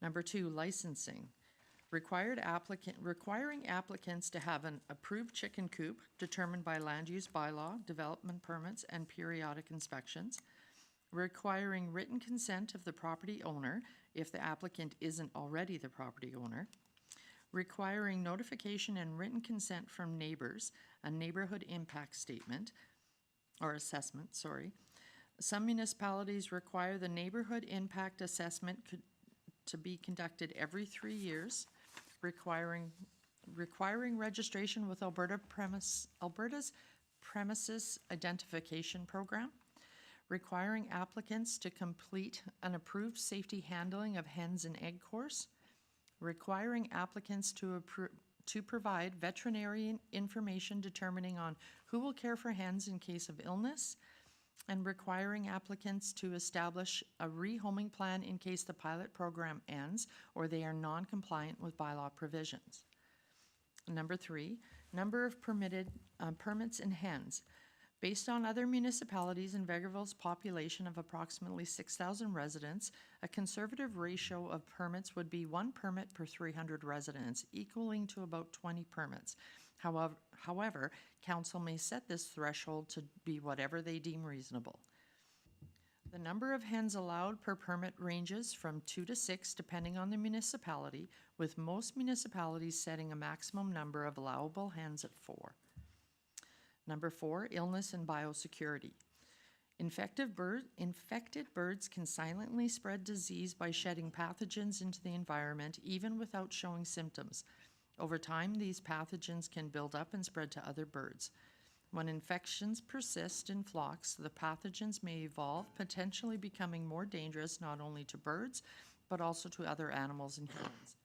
Number 2, licensing. Requiring applicants to have an approved chicken coop determined by land use bylaw, development permits, and periodic inspections. Requiring written consent of the property owner if the applicant isn't already the property owner. Requiring notification and written consent from neighbors, a neighborhood impact statement, or assessment, sorry. Some municipalities require the neighborhood impact assessment to be conducted every 3 years, requiring registration with Alberta's Premises Identification Program, requiring applicants to complete an approved safety handling of hens and egg course, requiring applicants to provide veterinary information determining on who will care for hens in case of illness, and requiring applicants to establish a rehoming plan in case the pilot program ends or they are non-compliant with bylaw provisions. Number 3, number of permits in hens. Based on other municipalities in Vegreville's population of approximately 6,000 residents, a conservative ratio of permits would be 1 permit per 300 residents, equaling to about 20 permits. However, council may set this threshold to be whatever they deem reasonable. The number of hens allowed per permit ranges from 2 to 6 depending on the municipality, with most municipalities setting a maximum number of allowable hens at 4. Number 4, illness and biosecurity. Infected birds can silently spread disease by shedding pathogens into the environment even without showing symptoms. Over time, these pathogens can build up and spread to other birds. When infections persist in flocks, the pathogens may evolve, potentially becoming more dangerous not only to birds, but also to other animals and humans.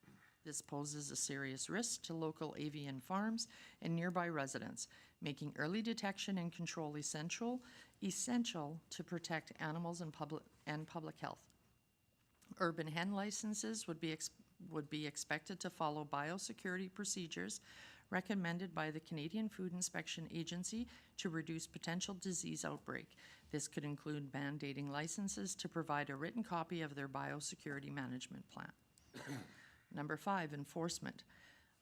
This poses a serious risk to local avian farms and nearby residents, making early detection and control essential to protect animals and public health. Urban hen licenses would be expected to follow biosecurity procedures recommended by the Canadian Food Inspection Agency to reduce potential disease outbreak. This could include mandating licenses to provide a written copy of their biosecurity management plan. Number 5, enforcement.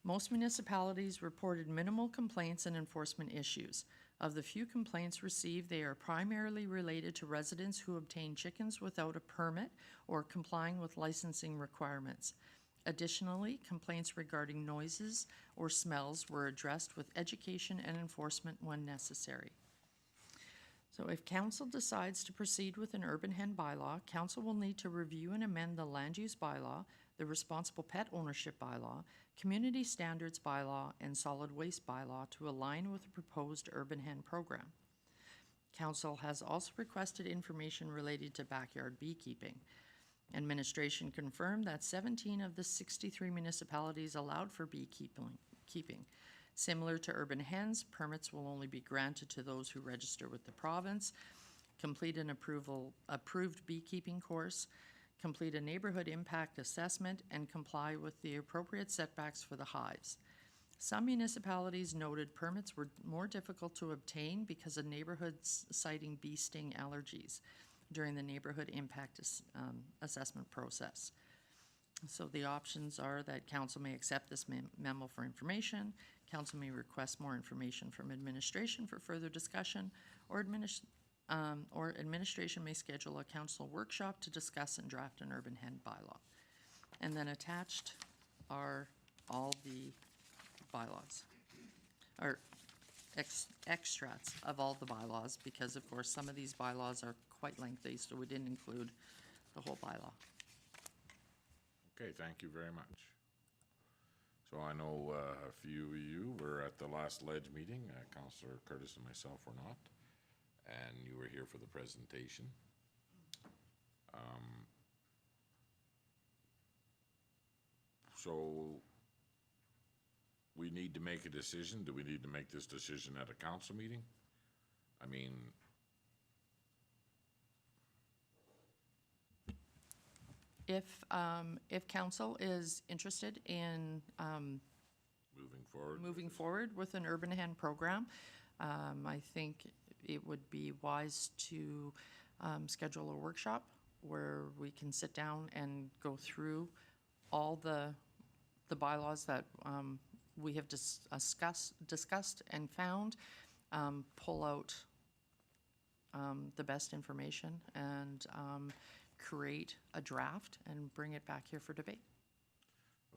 Most municipalities reported minimal complaints and enforcement issues. Of the few complaints received, they are primarily related to residents who obtain chickens without a permit or complying with licensing requirements. Additionally, complaints regarding noises or smells were addressed with education and enforcement when necessary. So if council decides to proceed with an urban hen bylaw, council will need to review and amend the land use bylaw, the responsible pet ownership bylaw, community standards bylaw, and solid waste bylaw to align with the proposed urban hen program. Council has also requested information related to backyard beekeeping. Administration confirmed that 17 of the 63 municipalities allowed for beekeeping. Similar to urban hens, permits will only be granted to those who register with the province, complete an approved beekeeping course, complete a neighborhood impact assessment, and comply with the appropriate setbacks for the hives. Some municipalities noted permits were more difficult to obtain because of neighborhoods citing bee sting allergies during the neighborhood impact assessment process. So the options are that council may accept this memo for information, council may request more information from administration for further discussion, or administration may schedule a council workshop to discuss and draft an urban hen bylaw. And then attached are all the bylaws, or extracts of all the bylaws, because of course some of these bylaws are quite lengthy, so we didn't include the whole bylaw. Okay, thank you very much. So I know a few of you were at the last ledge meeting, Councillor Curtis and myself were not, and you were here for the presentation. So we need to make a decision. Do we need to make this decision at a council meeting? I mean, If council is interested in moving forward with an urban hen program, I think it would be wise to schedule a workshop where we can sit down and go through all the the bylaws that we have discussed and found, pull out the best information and create a draft and bring it back here for debate.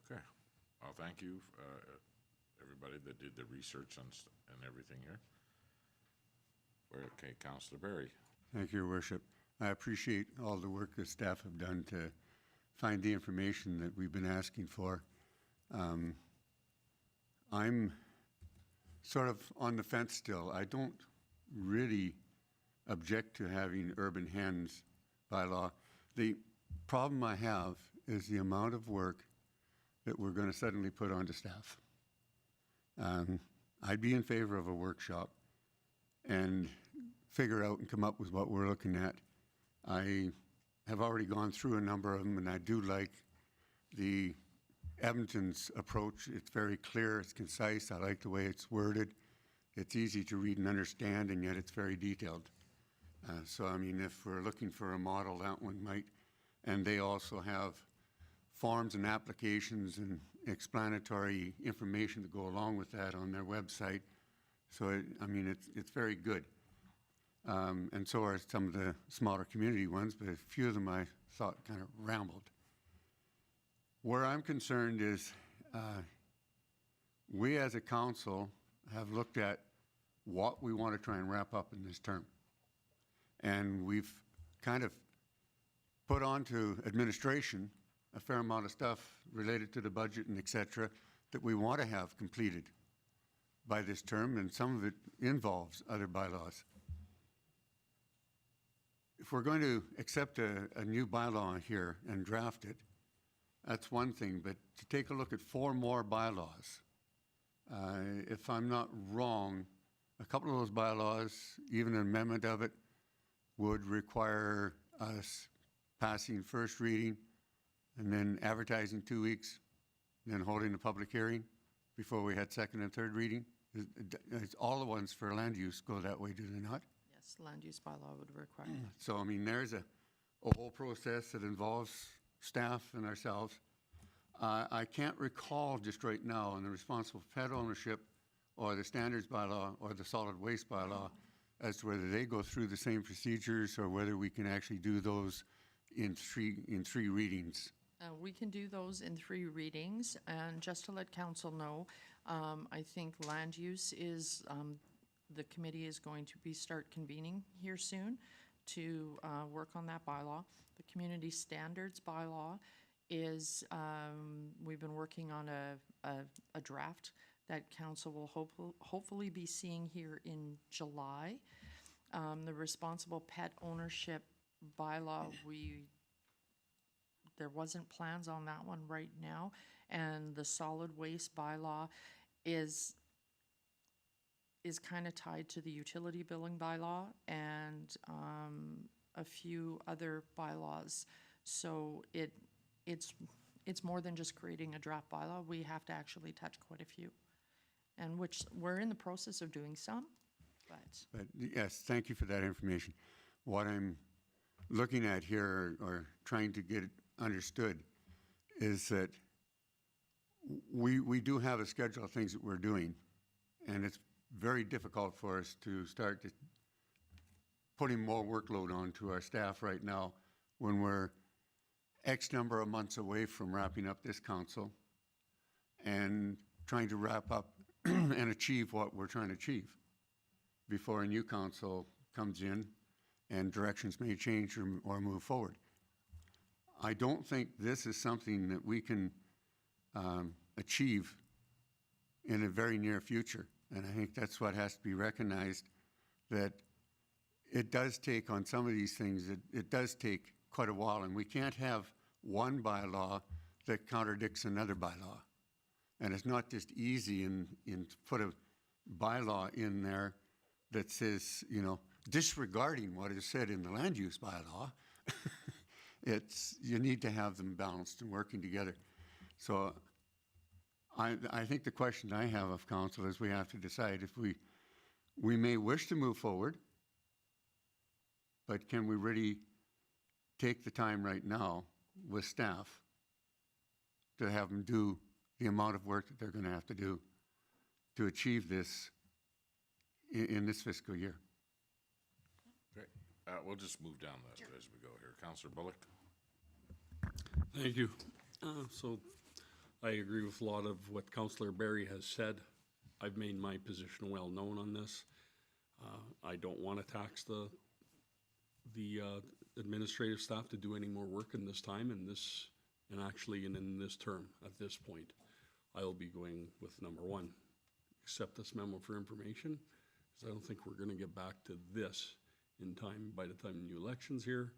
Okay. Well, thank you, everybody that did the research and everything here. Okay, Councillor Berry. Thank you, Your Worship. I appreciate all the work that staff have done to find the information that we've been asking for. I'm sort of on the fence still. I don't really object to having urban hens bylaw. The problem I have is the amount of work that we're going to suddenly put onto staff. I'd be in favor of a workshop and figure out and come up with what we're looking at. I have already gone through a number of them, and I do like the Edmonton's approach. It's very clear, it's concise. I like the way it's worded. It's easy to read and understand, and yet it's very detailed. So, I mean, if we're looking for a model, that one might. And they also have forms and applications and explanatory information to go along with that on their website. So, I mean, it's very good. And so are some of the smaller community ones, but a few of them I thought kind of rambled. Where I'm concerned is we as a council have looked at what we want to try and wrap up in this term. And we've kind of put onto administration a fair amount of stuff related to the budget and et cetera that we want to have completed by this term, and some of it involves other bylaws. If we're going to accept a new bylaw here and draft it, that's one thing, but to take a look at 4 more bylaws, if I'm not wrong, a couple of those bylaws, even an amendment of it, would require us passing first reading and then advertising 2 weeks, and then holding a public hearing before we had second and third reading. It's all the ones for land use go that way, do they not? Yes, land use bylaw would require. So, I mean, there's a whole process that involves staff and ourselves. I can't recall just right now on the responsible pet ownership or the standards bylaw or the solid waste bylaw as to whether they go through the same procedures or whether we can actually do those in three readings. We can do those in 3 readings, and just to let council know, I think land use is, the committee is going to start convening here soon to work on that bylaw. The community standards bylaw is, we've been working on a draft that council will hopefully be seeing here in July. The responsible pet ownership bylaw, there wasn't plans on that one right now, and the solid waste bylaw is kind of tied to the utility billing bylaw and a few other bylaws. So it's more than just creating a draft bylaw. We have to actually touch quite a few, and which we're in the process of doing some, But yes, thank you for that information. What I'm looking at here or trying to get it understood is that we do have a schedule of things that we're doing, and it's very difficult for us to start putting more workload onto our staff right now when we're X number of months away from wrapping up this council and trying to wrap up and achieve what we're trying to achieve before a new council comes in and directions may change or move forward. I don't think this is something that we can achieve in a very near future. And I think that's what has to be recognized, that it does take on some of these things, it does take quite a while, and we can't have one bylaw that contradicts another bylaw. And it's not just easy in put a bylaw in there that says, you know, disregarding what is said in the land use bylaw. You need to have them balanced and working together. So I think the question I have of council is we have to decide if we may wish to move forward, but can we really take the time right now with staff to have them do the amount of work that they're going to have to do to achieve this in this fiscal year. Great. We'll just move down as we go here. Councillor Bullock? Thank you. So I agree with a lot of what Councillor Barry has said. I've made my position well known on this. I don't want to tax the administrative staff to do any more work in this time and in this term at this point. I'll be going with number one, accept this memo for information, because I don't think we're going to get back to this in time by the time the new election's here.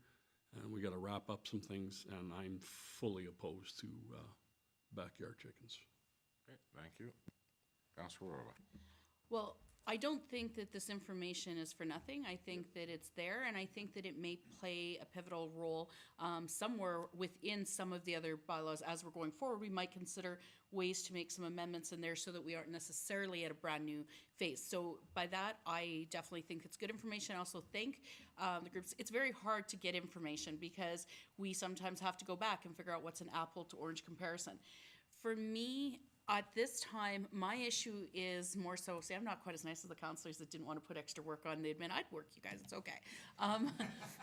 And we got to wrap up some things, and I'm fully opposed to backyard chickens. Okay, thank you. Councillor Orla? Well, I don't think that this information is for nothing. I think that it's there, and I think that it may play a pivotal role somewhere within some of the other bylaws. As we're going forward, we might consider ways to make some amendments in there so that we aren't necessarily at a brand new phase. So by that, I definitely think it's good information. I also think the groups, it's very hard to get information because we sometimes have to go back and figure out what's an apple to orange comparison. For me, at this time, my issue is more so, see, I'm not quite as nice as the councillors that didn't want to put extra work on. They admit, I'd work, you guys, it's okay.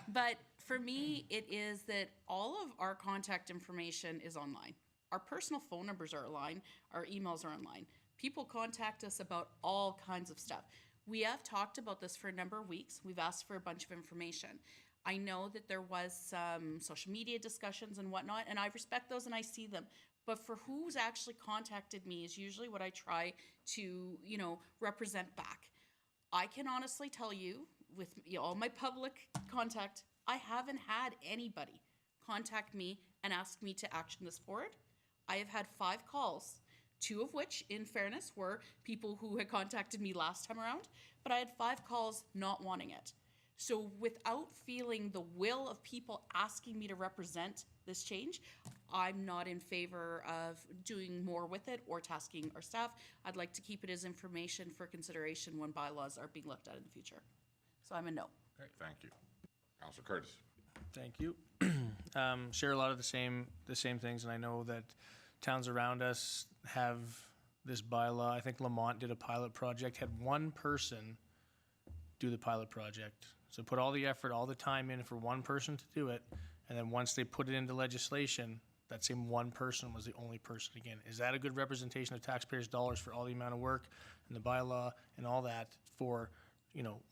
But for me, it is that all of our contact information is online. Our personal phone numbers are online, our emails are online. People contact us about all kinds of stuff. We have talked about this for a number of weeks. We've asked for a bunch of information. I know that there was some social media discussions and whatnot, and I respect those and I see them. But for who's actually contacted me is usually what I try to, represent back. I can honestly tell you, with all my public contact, I haven't had anybody contact me and ask me to action this forward. I have had 5 calls, 2 of which, in fairness, were people who had contacted me last time around, but I had 5 calls not wanting it. So without feeling the will of people asking me to represent this change, I'm not in favor of doing more with it or tasking our staff. I'd like to keep it as information for consideration when bylaws are being looked at in the future. So I'm a no. Okay, thank you. Councillor Curtis? Thank you. Share a lot of the same things, and I know that towns around us have this bylaw. I think Lamont did a pilot project, had one person do the pilot project. So put all the effort, all the time in for one person to do it, and then once they put it into legislation, that same one person was the only person again. Is that a good representation of taxpayers' dollars for all the amount of work and the bylaw and all that for,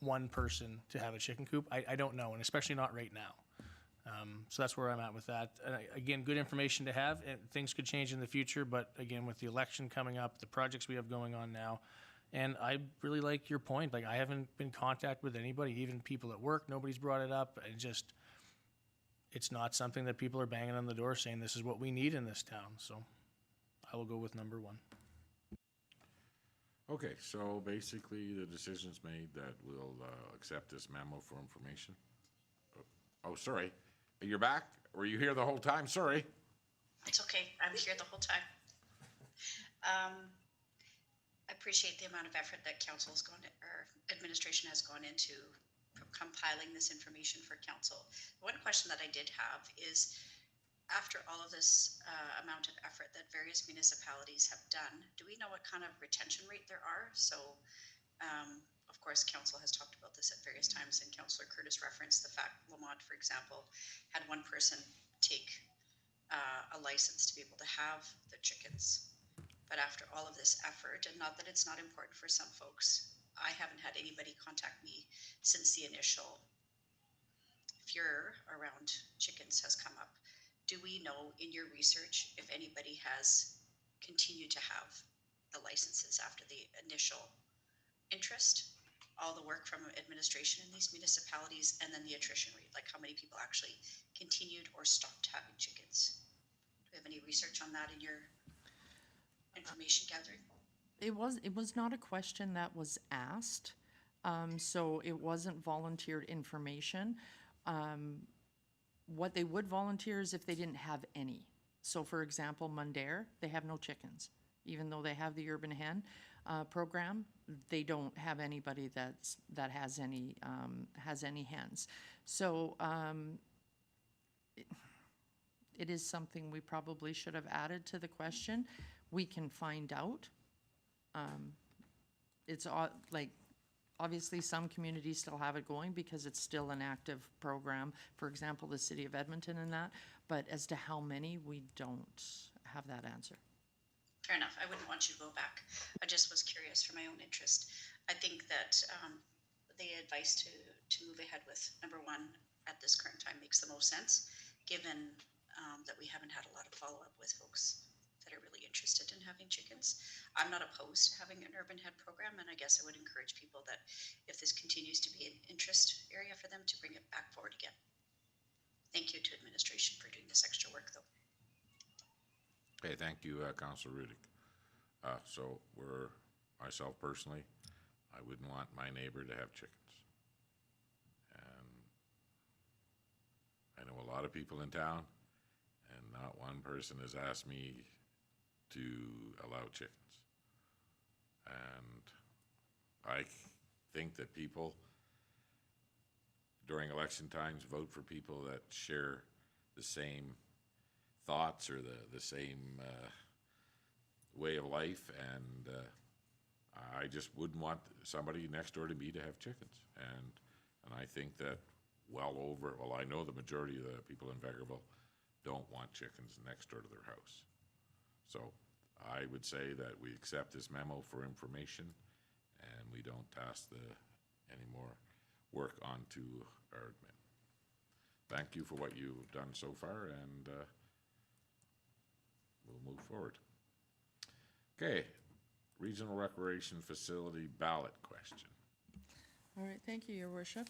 one person to have a chicken coop? I don't know, and especially not right now. So that's where I'm at with that. Again, good information to have, and things could change in the future, but again, with the election coming up, the projects we have going on now, and I really like your point. Like, I haven't been in contact with anybody, even people at work, nobody's brought it up, and it's not something that people are banging on the door saying this is what we need in this town. So I will go with number 1. Okay, so basically the decision's made that we'll accept this memo for information. Oh, sorry. You're back? Were you here the whole time? Sorry. It's okay. I'm here the whole time. I appreciate the amount of effort that administration has gone into compiling this information for council. One question that I did have is, after all of this amount of effort that various municipalities have done, do we know what kind of retention rate there are? So, of course, council has talked about this at various times, and Councillor Curtis referenced the fact Lamont, for example, had one person take a license to be able to have the chickens. But after all of this effort, and not that it's not important for some folks, I haven't had anybody contact me since the initial furor around chickens has come up. Do we know in your research if anybody has continued to have the licenses after the initial interest? All the work from administration in these municipalities, and then the attrition rate, like how many people actually continued or stopped having chickens? Do you have any research on that in your information gathering? It was not a question that was asked, so it wasn't volunteered information. What they would volunteer is if they didn't have any. So for example, Mundare, they have no chickens. Even though they have the urban hen program, they don't have anybody that has any hens. So it is something we probably should have added to the question. we can find out. It's like, obviously, some communities still have it going because it's still an active program. For example, the city of Edmonton and that. But as to how many, we don't have that answer. Fair enough. I wouldn't want you to go back. I just was curious for my own interest. I think that the advice to move ahead with number one at this current time makes the most sense, given that we haven't had a lot of follow-up with folks that are really interested in having chickens. I'm not opposed to having an urban head program, and I guess I would encourage people that if this continues to be an interest area for them, to bring it back forward again. Thank you to administration for doing this extra work, though. Okay, thank you, Councilor Rudick. So myself personally, I wouldn't want my neighbor to have chickens. And I know a lot of people in town, and not one person has asked me to allow chickens. And I think that people during election times vote for people that share the same thoughts or the same way of life, and I just wouldn't want somebody next door to me to have chickens. And I think that I know the majority of the people in Vegreville don't want chickens next door to their house. So I would say that we accept this memo for information, and we don't pass any more work on to our admin. Thank you for what you've done so far, and we'll move forward. Okay, Regional Recreation Facility ballot question. All right, thank you, Your Worship.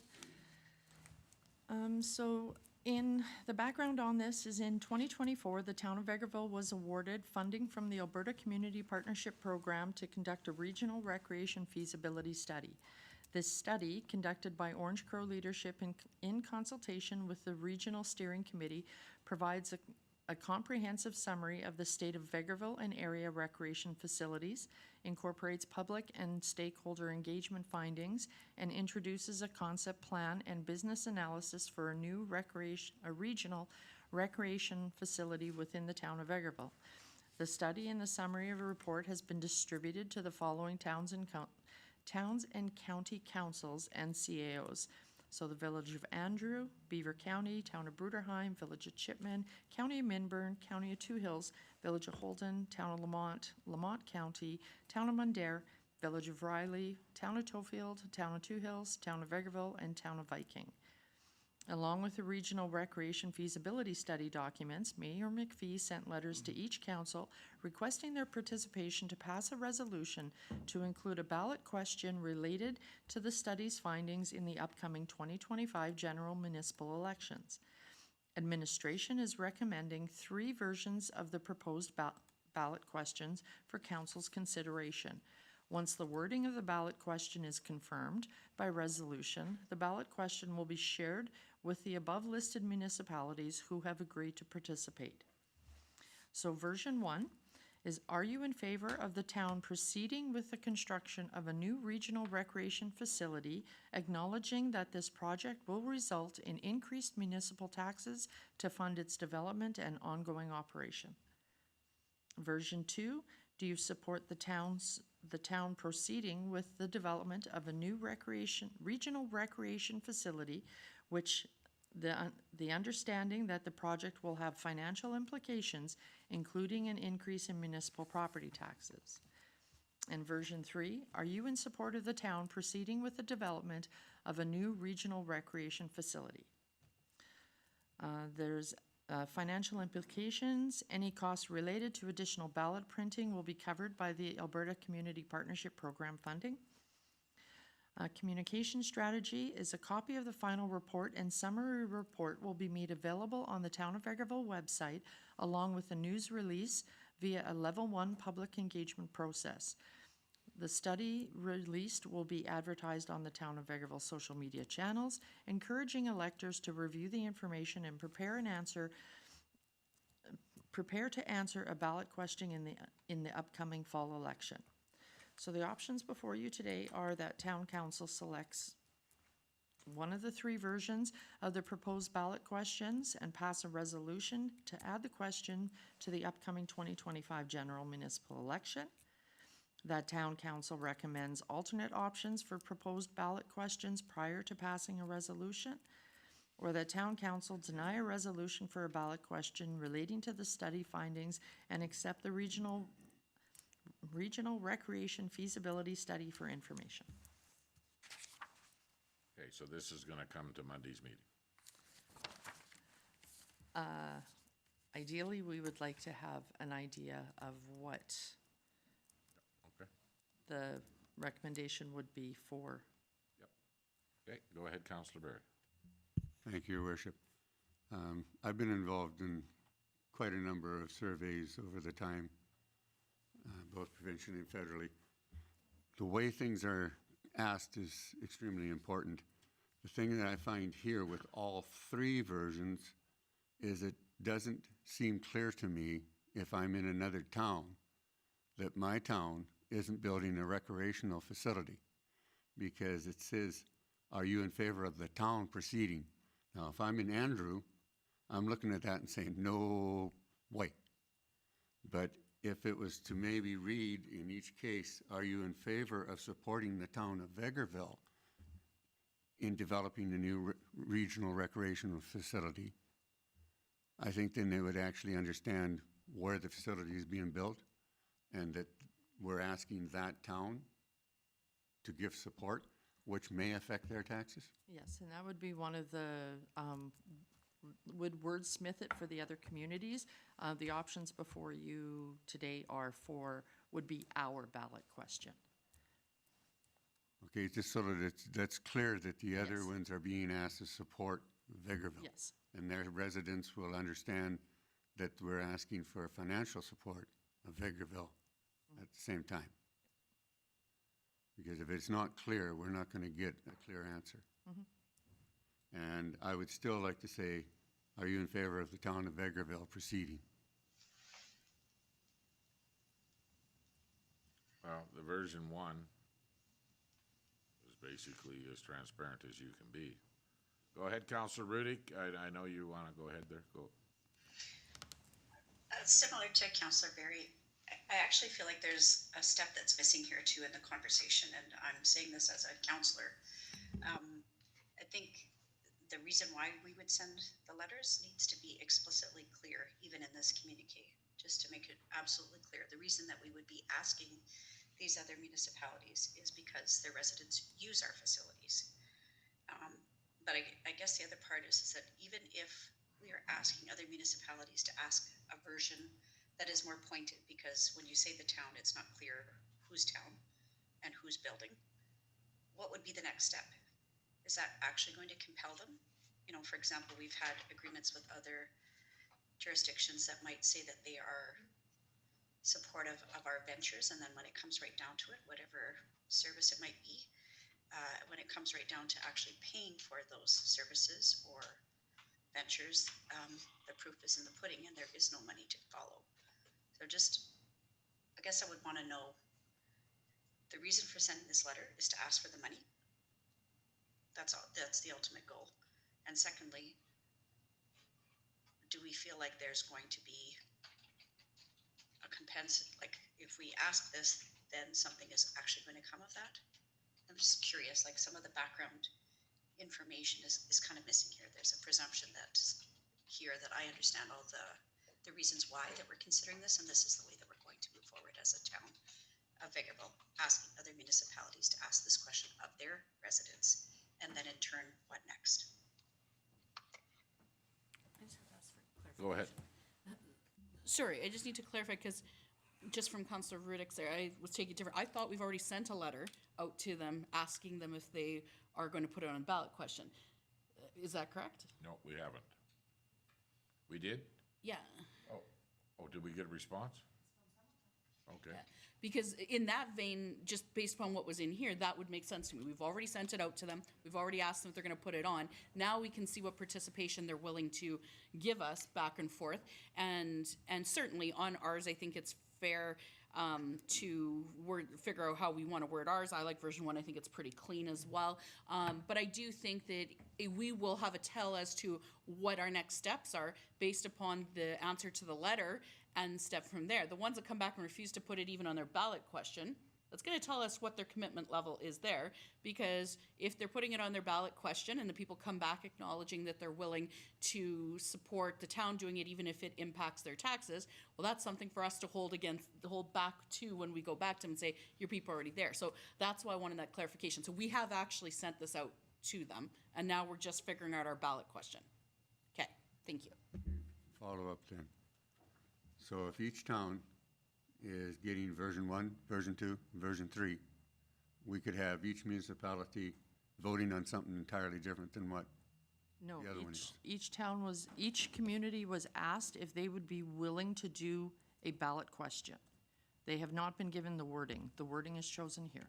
So in the background on this is in 2024, the town of Vegreville was awarded funding from the Alberta Community Partnership Program to conduct a regional recreation feasibility study. This study, conducted by Orange Crow leadership in consultation with the Regional Steering Committee, provides a comprehensive summary of the state of Vegreville and area recreation facilities, incorporates public and stakeholder engagement findings, and introduces a concept plan and business analysis for a new regional recreation facility within the town of Vegreville. The study and the summary of a report has been distributed to the following towns and county councils and CAOs. So the Village of Andrew, Beaver County, Town of Bruderheim, Village of Chipman, County of Minburn, County of Two Hills, Village of Holden, Town of Lamont, Lamont County, Town of Mundare, Village of Riley, Town of Tofield, Town of Two Hills, Town of Vegreville, and Town of Viking. Along with the regional recreation feasibility study documents, Mayor McPhee sent letters to each council requesting their participation to pass a resolution to include a ballot question related to the study's findings in the upcoming 2025 general municipal elections. Administration is recommending 3 versions of the proposed ballot questions for council's consideration. Once the wording of the ballot question is confirmed by resolution, the ballot question will be shared with the above-listed municipalities who have agreed to participate. So version 1 is, are you in favor of the town proceeding with the construction of a new regional recreation facility, acknowledging that this project will result in increased municipal taxes to fund its development and ongoing operation? Version 2, do you support the town proceeding with the development of a new regional recreation facility, which the understanding that the project will have financial implications, including an increase in municipal property taxes? And version 3, are you in support of the town proceeding with the development of a new regional recreation facility? There's financial implications. Any costs related to additional ballot printing will be covered by the Alberta Community Partnership Program funding. Communication strategy is a copy of the final report, and summary report will be made available on the Town of Vegreville website, along with a news release via a Level 1 public engagement process. The study released will be advertised on the Town of Vegreville social media channels, encouraging electors to review the information and prepare to answer a ballot question in the upcoming fall election. So the options before you today are that Town Council selects one of the three versions of the proposed ballot questions and pass a resolution to add the question to the upcoming 2025 general municipal election. That town council recommends alternate options for proposed ballot questions prior to passing a resolution, or that town council deny a resolution for a ballot question relating to the study findings and accept the regional recreation feasibility study for information. Okay, so this is gonna come to Monday's meeting. Ideally, we would like to have an idea of what Okay, the recommendation would be for. okay, go ahead, Counselor Berry. Thank you, Your Worship. I've been involved in quite a number of surveys over the time, both provincially and federally. The way things are asked is extremely important. The thing that I find here with all three versions is it doesn't seem clear to me, if I'm in another town, that my town isn't building a recreational facility, because it says, are you in favor of the town proceeding? Now, if I'm in Andrew, I'm looking at that and saying, no way. But if it was to maybe read in each case, are you in favor of supporting the town of Vegreville in developing a new regional recreational facility? I think then they would actually understand where the facility is being built and that we're asking that town to give support, which may affect their taxes. Yes, and that would be one of the, would wordsmith it for the other communities. The options before you today would be our ballot question. Okay, just so that that's clear that the other Yes. ones are being asked to support Vegreville. Yes. And their residents will understand that we're asking for financial support of Vegreville at the same time. Because if it's not clear, we're not going to get a clear answer. And I would still like to say, are you in favor of the town of Vegreville proceeding? Well, the version 1 is basically as transparent as you can be. Go ahead, Counselor Rudick. I know you want to go ahead there. Go. Similar to Councillor Berry, I actually feel like there's a step that's missing here too in the conversation, and I'm saying this as a councillor. I think the reason why we would send the letters needs to be explicitly clear, even in this communique, just to make it absolutely clear. The reason that we would be asking these other municipalities is because their residents use our facilities. But I guess the other part is that even if we are asking other municipalities to ask a version that is more pointed, because when you say the town, it's not clear whose town and who's building, what would be the next step? Is that actually going to compel them? You know, for example, we've had agreements with other jurisdictions that might say that they are supportive of our ventures, and then when it comes right down to it, whatever service it might be, when it comes right down to actually paying for those services or ventures, the proof is in the pudding and there is no money to follow. So just, I guess I would want to know, the reason for sending this letter is to ask for the money. That's all, that's the ultimate goal. And secondly, do we feel like there's going to be a like if we ask this, then something is actually going to come of that? I'm just curious, like some of the background information is kind of missing here. There's a presumption that's here that I understand all the reasons why that we're considering this, and this is the way that we're going to move forward as a town of Vegreville, asking other municipalities to ask this question of their residents, and then in turn, what next? I just have to ask for clarification. Go ahead. Sorry, I just need to clarify, because just from Councillor Rudick's there, I was taking different, I thought we've already sent a letter out to them, asking them if they are going to put it on a ballot question. Is that correct? No, we haven't. We did? Yeah. Oh, did we get a response? Okay. Because in that vein, just based upon what was in here, that would make sense to me. We've already sent it out to them. We've already asked them if they're going to put it on. Now we can see what participation they're willing to give us back and forth. And certainly on ours, I think it's fair to figure out how we want to word ours. I like version 1. I think it's pretty clean as well. But I do think that we will have a tell as to what our next steps are based upon the answer to the letter and step from there. The ones that come back and refuse to put it even on their ballot question, that's going to tell us what their commitment level is there, because if they're putting it on their ballot question and the people come back acknowledging that they're willing to support the town doing it even if it impacts their taxes, well, that's something for us to hold back to when we go back to them and say, your people are already there. So that's why I wanted that clarification. So we have actually sent this out to them, and now we're just figuring out our ballot question. Okay, thank you. Follow up then. So if each town is getting version 1, version 2, version 3, we could have each municipality voting on something entirely different than what No, the other one is. each community was asked if they would be willing to do a ballot question. They have not been given the wording. The wording is chosen here.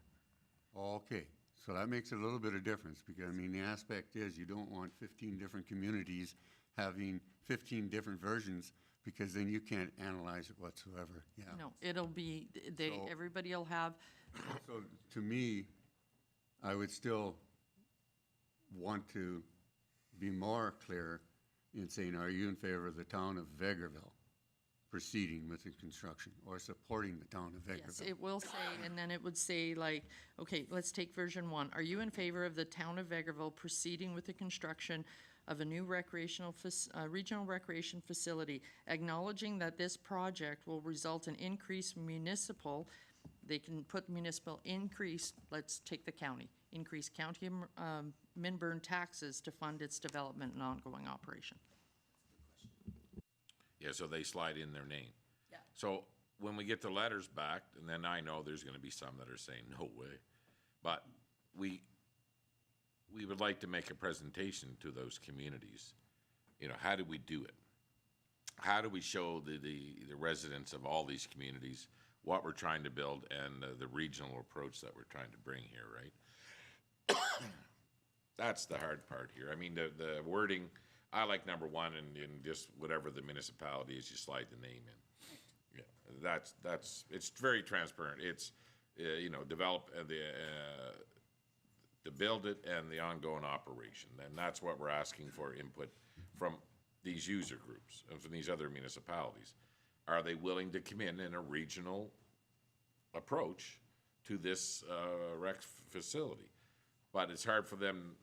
Okay, so that makes a little bit of difference, because, I mean, the aspect is you don't want 15 different communities having 15 different versions, because then you can't analyze it whatsoever, yeah. No, it'll be, So- everybody will have, So, to me, I would still want to be more clear in saying, are you in favor of the town of Vegreville proceeding with the construction, or supporting the town of yes, Vegreville? it will say, and then it would say like, okay, let's take version 1. Are you in favor of the town of Vegreville proceeding with the construction of a new regional recreation facility, acknowledging that this project will result in increased municipal, they can put municipal increase, let's take the county, increase county Minburn taxes to fund its development and ongoing operation. Yeah, so they slide in their name. Yeah. So when we get the letters back, and then I know there's gonna be some that are saying, no way. But we would like to make a presentation to those communities. You know, how do we do it? How do we show the residents of all these communities what we're trying to build and the regional approach that we're trying to bring here, right? That's the hard part here. I mean, the wording, I like number 1, and just whatever the municipality is, you slide the name in. Yeah, it's very transparent. It's, you know, develop to build it and the ongoing operation. And that's what we're asking for input from these user groups and from these other municipalities. Are they willing to come in a regional approach to this rec facility? But it's hard for them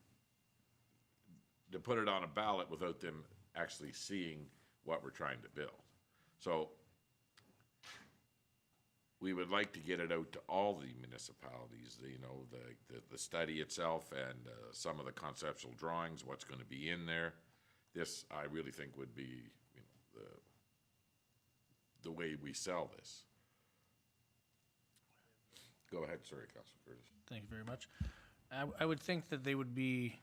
to put it on a ballot without them actually seeing what we're trying to build. So we would like to get it out to all the municipalities, you know, the study itself and some of the conceptual drawings, what's going to be in there. This, I really think, would be, you know, the way we sell this. Go ahead, sorry, Councilor Curtis. Thank you very much. I would think that they would be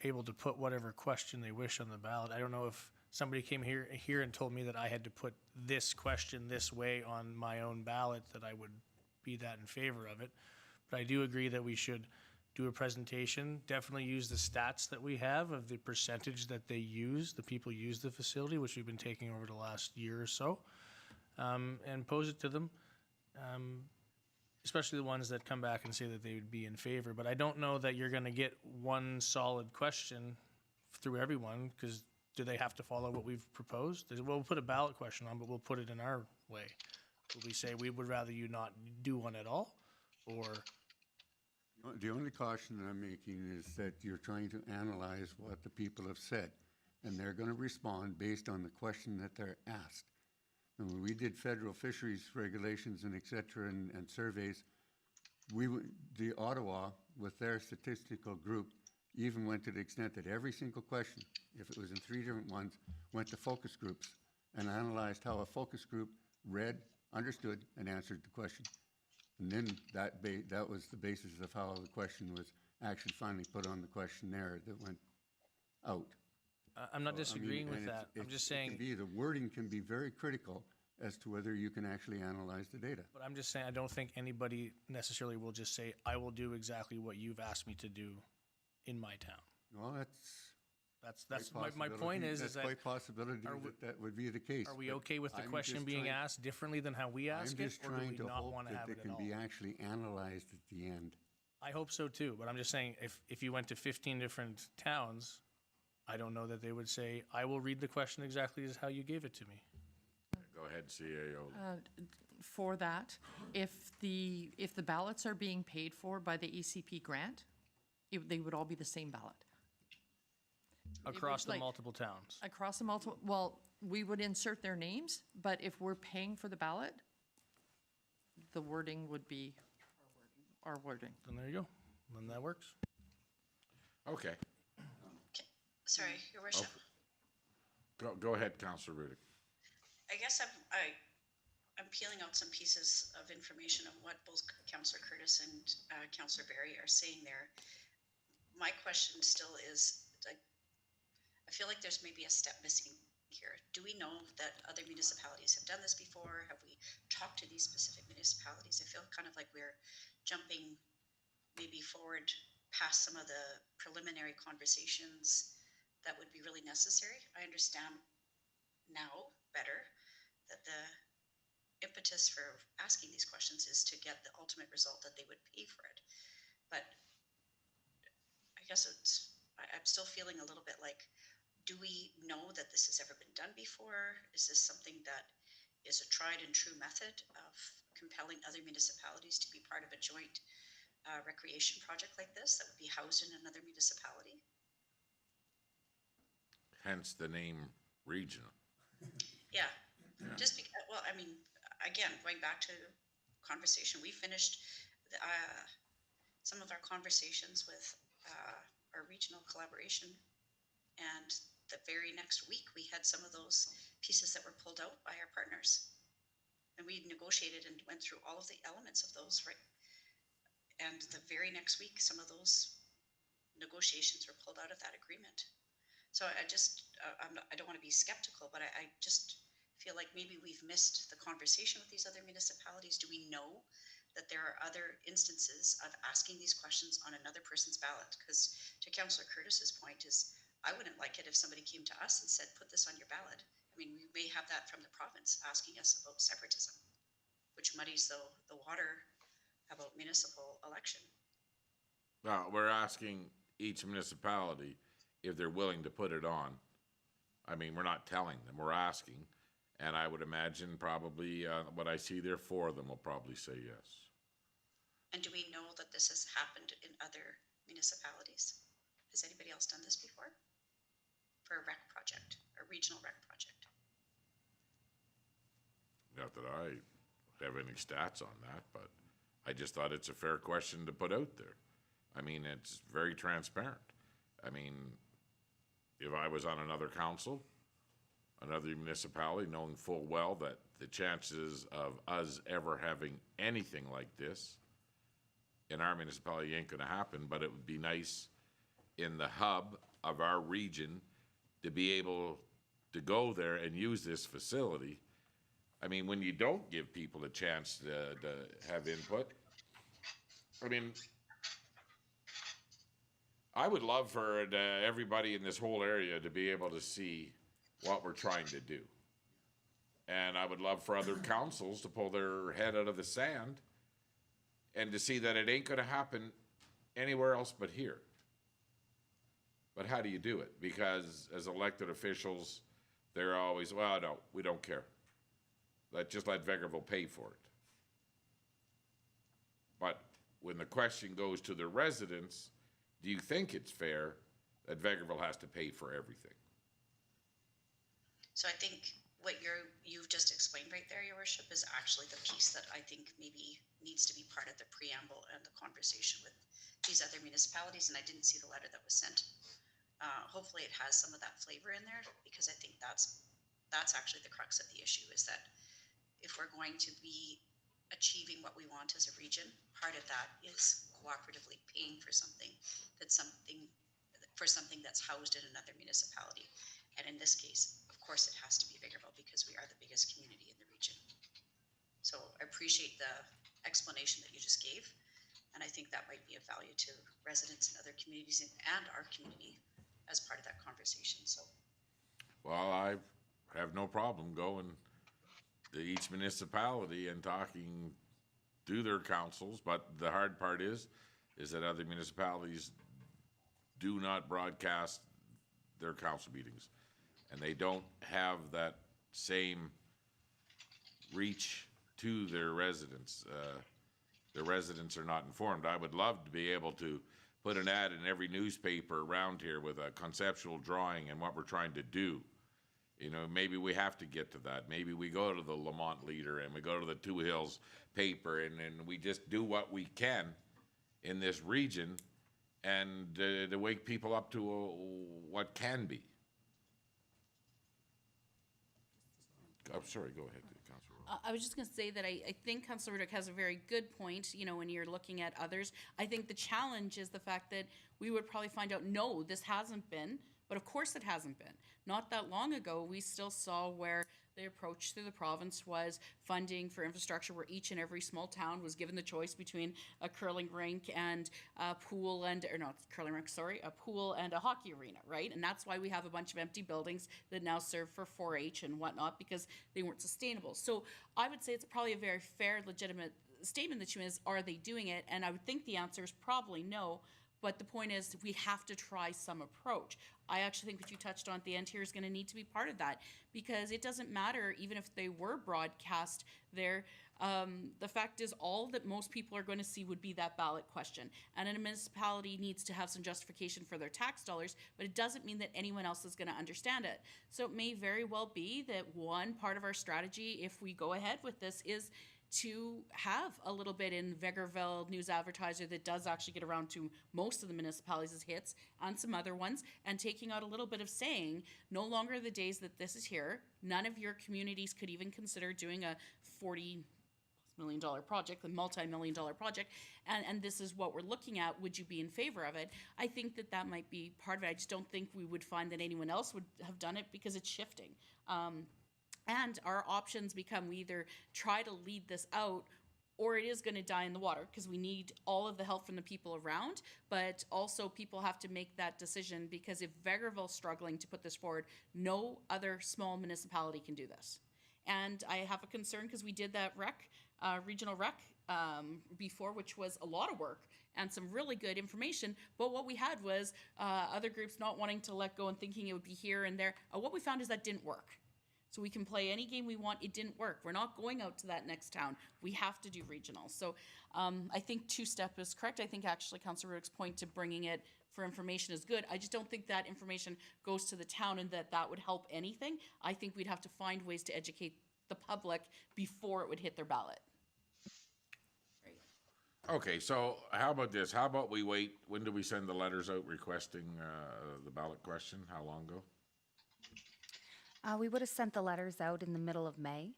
able to put whatever question they wish on the ballot. I don't know if somebody came here and told me that I had to put this question this way on my own ballot, that I would be that in favor of it. But I do agree that we should do a presentation, definitely use the stats that we have of the percentage that they use, the people use the facility, which we've been taking over the last year or so, and pose it to them. Especially the ones that come back and say that they would be in favor. But I don't know that you're going to get one solid question through everyone, because do they have to follow what we've proposed? We'll put a ballot question on, but we'll put it in our way. Will we say we would rather you not do one at all? Or The only caution that I'm making is that you're trying to analyze what the people have said, and they're going to respond based on the question that they're asked. And when we did federal fisheries regulations and et cetera and surveys, the Ottawa, with their statistical group, even went to the extent that every single question, if it was in 3 different ones, went to focus groups and analyzed how a focus group read, understood, and answered the question. And then that was the basis of how the question was actually finally put on the questionnaire that went out. I'm not So, I mean, disagreeing with and that. I'm just saying. The wording can be very critical as to whether you can actually analyze the data. But I'm just saying, I don't think anybody necessarily will just say, I will do exactly what you've asked me to do in my town. Well, That's Quite my point is That's that quite possibility that would be the case. are we but okay with the I'm question just being trying- asked differently than how we I'm ask it, just or do trying we to not hope want to that have it it can at be all? actually analyzed at the end. I hope so too, but I'm just saying, if you went to 15 different towns, I don't know that they would say, I will read the question exactly as how you gave it to me. Go ahead, CAO. For that, if the ballots are being paid for by the ECP grant, they would all be the same ballot. Across the like- multiple towns. Across the multiple, well, we would insert their names, but if we're paying for the ballot, the wording would be our wording. Then there you go. Then that works. Okay, Okay. Sorry, Your Worship. go ahead, Councillor Rudick. I guess I'm peeling out some pieces of information of what both Councillor Curtis and Councillor Barry are saying there. My question still is, I feel like there's maybe a step missing here. Do we know that other municipalities have done this before? Have we talked to these specific municipalities? I feel kind of like we're jumping maybe forward past some of the preliminary conversations that would be really necessary. I understand now better that the impetus for asking these questions is to get the ultimate result that they would pay for it. But I guess I'm still feeling a little bit like, do we know that this has ever been done before? Is this something that is a tried and true method of compelling other municipalities to be part of a joint recreation project like this that would be housed in another municipality? Hence the name regional. Yeah, just because, well, I mean, again, going back to conversation, we finished some of our conversations with our regional collaboration, and the very next week we had some of those pieces that were pulled out by our partners, and we negotiated and went through all of the elements of those, right? And the very next week, some of those negotiations were pulled out of that agreement. So I just, I don't want to be skeptical, but I just feel like maybe we've missed the conversation with these other municipalities. Do we know that there are other instances of asking these questions on another person's ballot? Because to Councillor Curtis's point is, I wouldn't like it if somebody came to us and said, put this on your ballot. I mean, we may have that from the province asking us about separatism, which muddies the water about municipal election. Well, we're asking each municipality if they're willing to put it on. I mean, we're not telling them, we're asking. And I would imagine probably what I see there, 4 of them will probably say yes. And do we know that this has happened in other municipalities? Has anybody else done this before? For a rec project, a regional rec project? Not that I have any stats on that, but I just thought it's a fair question to put out there. I mean, it's very transparent. I mean, if I was on another council, another municipality, knowing full well that the chances of us ever having anything like this in our municipality ain't gonna happen, but it would be nice in the hub of our region to be able to go there and use this facility. I mean, when you don't give people a chance to have input, I mean, I would love for everybody in this whole area to be able to see what we're trying to do. And I would love for other councils to pull their head out of the sand and to see that it ain't gonna happen anywhere else but here. But how do you do it? Because as elected officials, they're always, well, no, we don't care. Just let Vegreville pay for it. But when the question goes to the residents, do you think it's fair that Vegreville has to pay for everything? So I think what you've just explained right there, Your Worship, is actually the piece that I think maybe needs to be part of the preamble and the conversation with these other municipalities, and I didn't see the letter that was sent. Hopefully it has some of that flavor in there, because I think that's actually the crux of the issue, is that if we're going to be achieving what we want as a region, part of that is cooperatively paying for something that's housed in another municipality. And in this case, of course, it has to be Vegreville because we are the biggest community in the region. So I appreciate the explanation that you just gave, and I think that might be of value to residents in other communities and our community as part of that conversation, so. Well, I have no problem going to each municipality and talking to their councils, but the hard part is that other municipalities do not broadcast their council meetings. And they don't have that same reach to their residents. Their residents are not informed. I would love to be able to put an ad in every newspaper around here with a conceptual drawing and what we're trying to do. You know, maybe we have to get to that. Maybe we go to the Lamont Leader and we go to the Two Hills paper and we just do what we can in this region and to wake people up to what can be. I'm sorry, go ahead, Councilor. I was just going to say that I think Councilor Riddick has a very good point, you know, when you're looking at others. I think the challenge is the fact that we would probably find out, no, this hasn't been, but of course it hasn't been. Not that long ago, we still saw where the approach through the province was funding for infrastructure where each and every small town was given the choice between a curling rink and a pool and, or not curling rink, sorry, a pool and a hockey arena, right? And that's why we have a bunch of empty buildings that now serve for 4-H and whatnot because they weren't sustainable. So I would say it's probably a very fair, legitimate statement that you is, are they doing it? And I would think the answer is probably no. But the point is, we have to try some approach. I actually think what you touched on at the end here is going to need to be part of that because it doesn't matter, even if they were broadcast there, the fact is all that most people are going to see would be that ballot question. And a municipality needs to have some justification for their tax dollars, but it doesn't mean that anyone else is going to understand it. So it may very well be that one part of our strategy, if we go ahead with this, is to have a little bit in Vegreville News Advertiser that does actually get around to most of the municipalities' hits and some other ones, and taking out a little bit of saying, no longer are the days that this is here. None of your communities could even consider doing a $40 million project, a multi-million-dollar project, and this is what we're looking at. Would you be in favor of it? I think that that might be part of it. I just don't think we would find that anyone else would have done it because it's shifting. And our options become we either try to lead this out or it is going to die in the water because we need all of the help from the people around, but also people have to make that decision because if Vegreville's struggling to put this forward, no other small municipality can do this. And I have a concern because we did that regional rec before, which was a lot of work and some really good information, but what we had was other groups not wanting to let go and thinking it would be here and there. What we found is that didn't work. So we can play any game we want. It didn't work. We're not going out to that next town. We have to do regional. So I think two-step is correct. I think actually Councillor Riddick's point to bringing it for information is good. I just don't think that information goes to the town and that would help anything. I think we'd have to find ways to educate the public before it would hit their ballot. Right. Okay, so how about this? How about we wait? When do we send the letters out requesting the ballot question? How long ago? We would have sent the letters out in the middle of May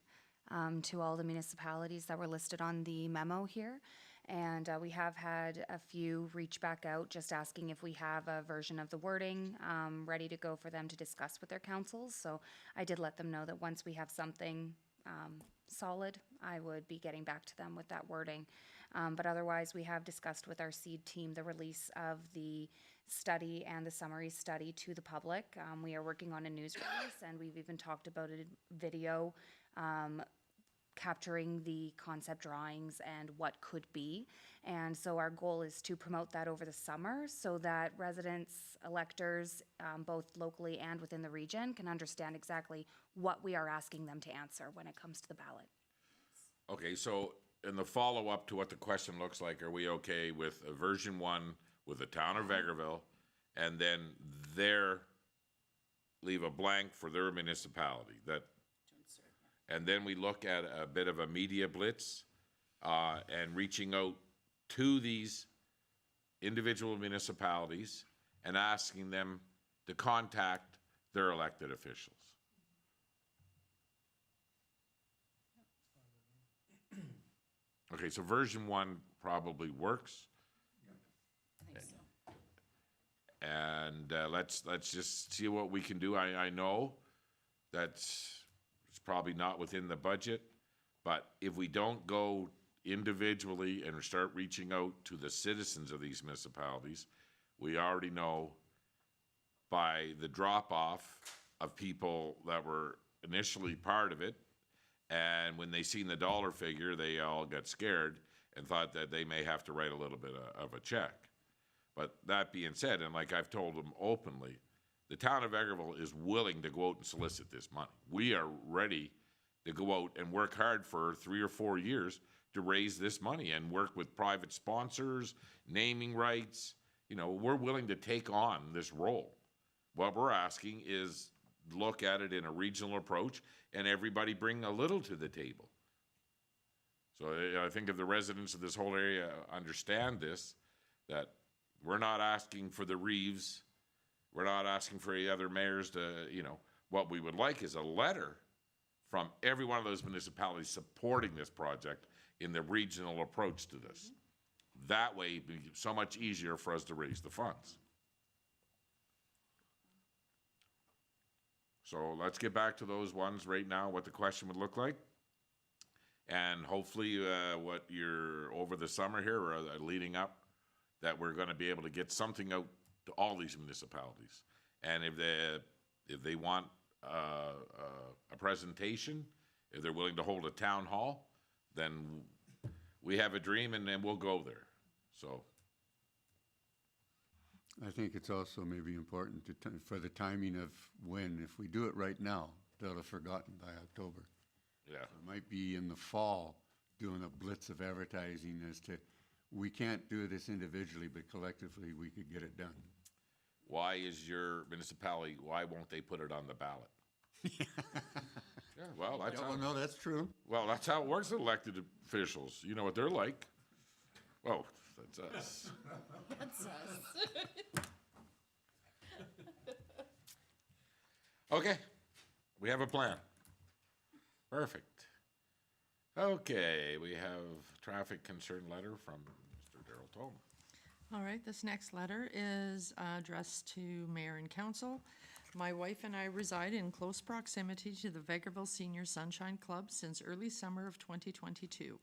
to all the municipalities that were listed on the memo here. And we have had a few reach back out just asking if we have a version of the wording ready to go for them to discuss with their councils. So I did let them know that once we have something solid, I would be getting back to them with that wording. But otherwise, we have discussed with our seed team the release of the study and the summary study to the public. We are working on a news release, and we've even talked about a video capturing the concept drawings and what could be. And so our goal is to promote that over the summer so that residents, electors, both locally and within the region, can understand exactly what we are asking them to answer when it comes to the ballot. Okay, so in the follow-up to what the question looks like, are we okay with a version 1 with the town of Vegreville, and then leave a blank for their municipality? And then we look at a bit of a media blitz and reaching out to these individual municipalities and asking them to contact their elected officials. Okay, so version 1 probably works. I think so. And let's just see what we can do. I know that's it's probably not within the budget, but if we don't go individually and start reaching out to the citizens of these municipalities, we already know by the drop-off of people that were initially part of it. And when they seen the dollar figure, they all got scared and thought that they may have to write a little bit of a check. But that being said, and like I've told them openly, the town of Vegreville is willing to go out and solicit this money. We are ready to go out and work hard for 3 or 4 years to raise this money and work with private sponsors, naming rights. You know, we're willing to take on this role. What we're asking is look at it in a regional approach and everybody bring a little to the table. So I think if the residents of this whole area understand this, that we're not asking for the Reeves, we're not asking for any other mayors to, you know, what we would like is a letter from every one of those municipalities supporting this project in the regional approach to this. That way it'd be so much easier for us to raise the funds. So let's get back to those ones right now, what the question would look like. And hopefully what you're over the summer here or leading up, that we're going to be able to get something out to all these municipalities. And if they want a presentation, if they're willing to hold a town hall, then we have a dream and then we'll go there. So I think it's also maybe important to for the timing of when. If we do it right now, they'll have forgotten by October. yeah, So it might be in the fall doing a blitz of advertising as to, we can't do this individually, but collectively we could get it done. why is your municipality, why won't they put it on the ballot? Yeah, well, that's Yeah, how, well, no, that's true. well, that's how it works with elected officials. You know what they're like. Oh, that's us. That's us. Okay, we have a plan. Perfect. Okay, we have traffic concern letter from Mr. Darrell Tolman. All right, this next letter is addressed to Mayor and Council. My wife and I reside in close proximity to the Vegreville Senior Sunshine Club since early summer of 2022,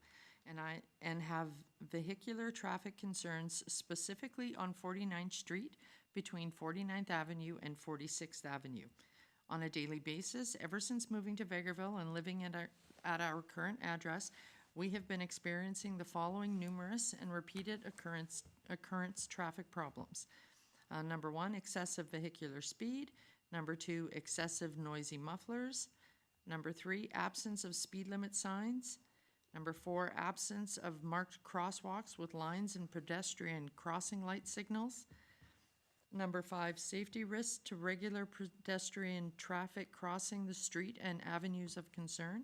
and have vehicular traffic concerns specifically on 49th Street between 49th Avenue and 46th Avenue. On a daily basis, ever since moving to Vegreville and living at our current address, we have been experiencing the following numerous and repeated occurrence traffic problems. Number 1, excessive vehicular speed. Number 2, excessive noisy mufflers. Number 3, absence of speed limit signs. Number 4, absence of marked crosswalks with lines and pedestrian crossing light signals. Number 5, safety risks to regular pedestrian traffic crossing the street and avenues of concern.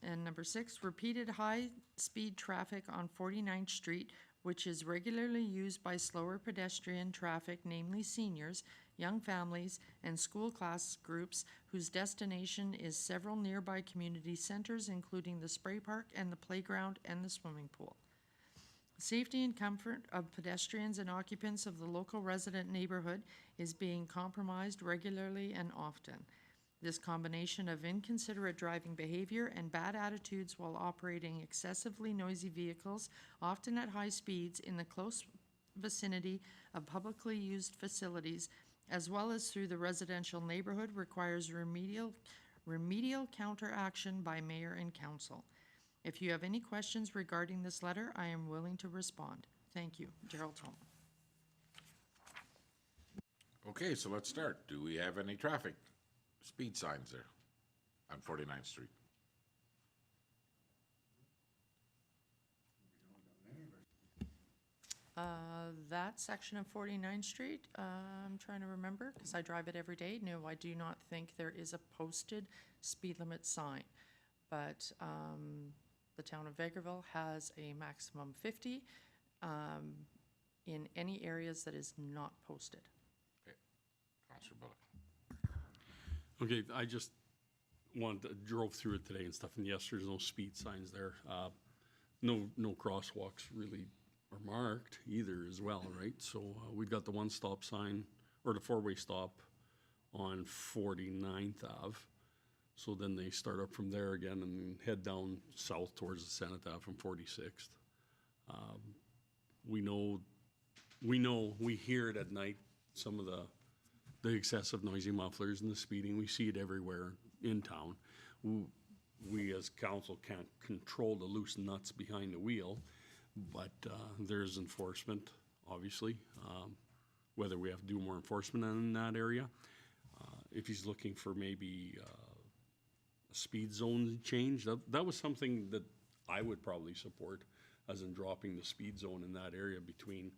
And number 6, repeated high-speed traffic on 49th Street, which is regularly used by slower pedestrian traffic, namely seniors, young families, and school class groups whose destination is several nearby community centers, including the spray park and the playground and the swimming pool. Safety and comfort of pedestrians and occupants of the local resident neighborhood is being compromised regularly and often. This combination of inconsiderate driving behavior and bad attitudes while operating excessively noisy vehicles, often at high speeds in the close vicinity of publicly used facilities, as well as through the residential neighborhood, requires remedial counteraction by Mayor and Council. If you have any questions regarding this letter, I am willing to respond. Thank you. Gerald Tolman. Okay, so let's start. Do we have any traffic speed signs there on 49th Street? That section of 49th Street, I'm trying to remember, because I drive it every day. No, I do not think there is a posted speed limit sign. But the town of Vegreville has a maximum 50 in any areas that is not posted. Okay, Councilor Bullock. Okay, I just drove through it today and stuff, and yes, there's no speed signs there. No crosswalks really are marked either as well, right? So we've got the one-stop sign, or the four-way stop on 49th Ave. So then they start up from there again and head down south towards the Senate Ave from 46th. We hear it at night, some of the the excessive noisy mufflers and the speeding. We see it everywhere in town. We as council can't control the loose nuts behind the wheel, but there's enforcement, obviously, whether we have to do more enforcement in that area. If he's looking for maybe a speed zone change, that was something that I would probably support, as in dropping the speed zone in that area between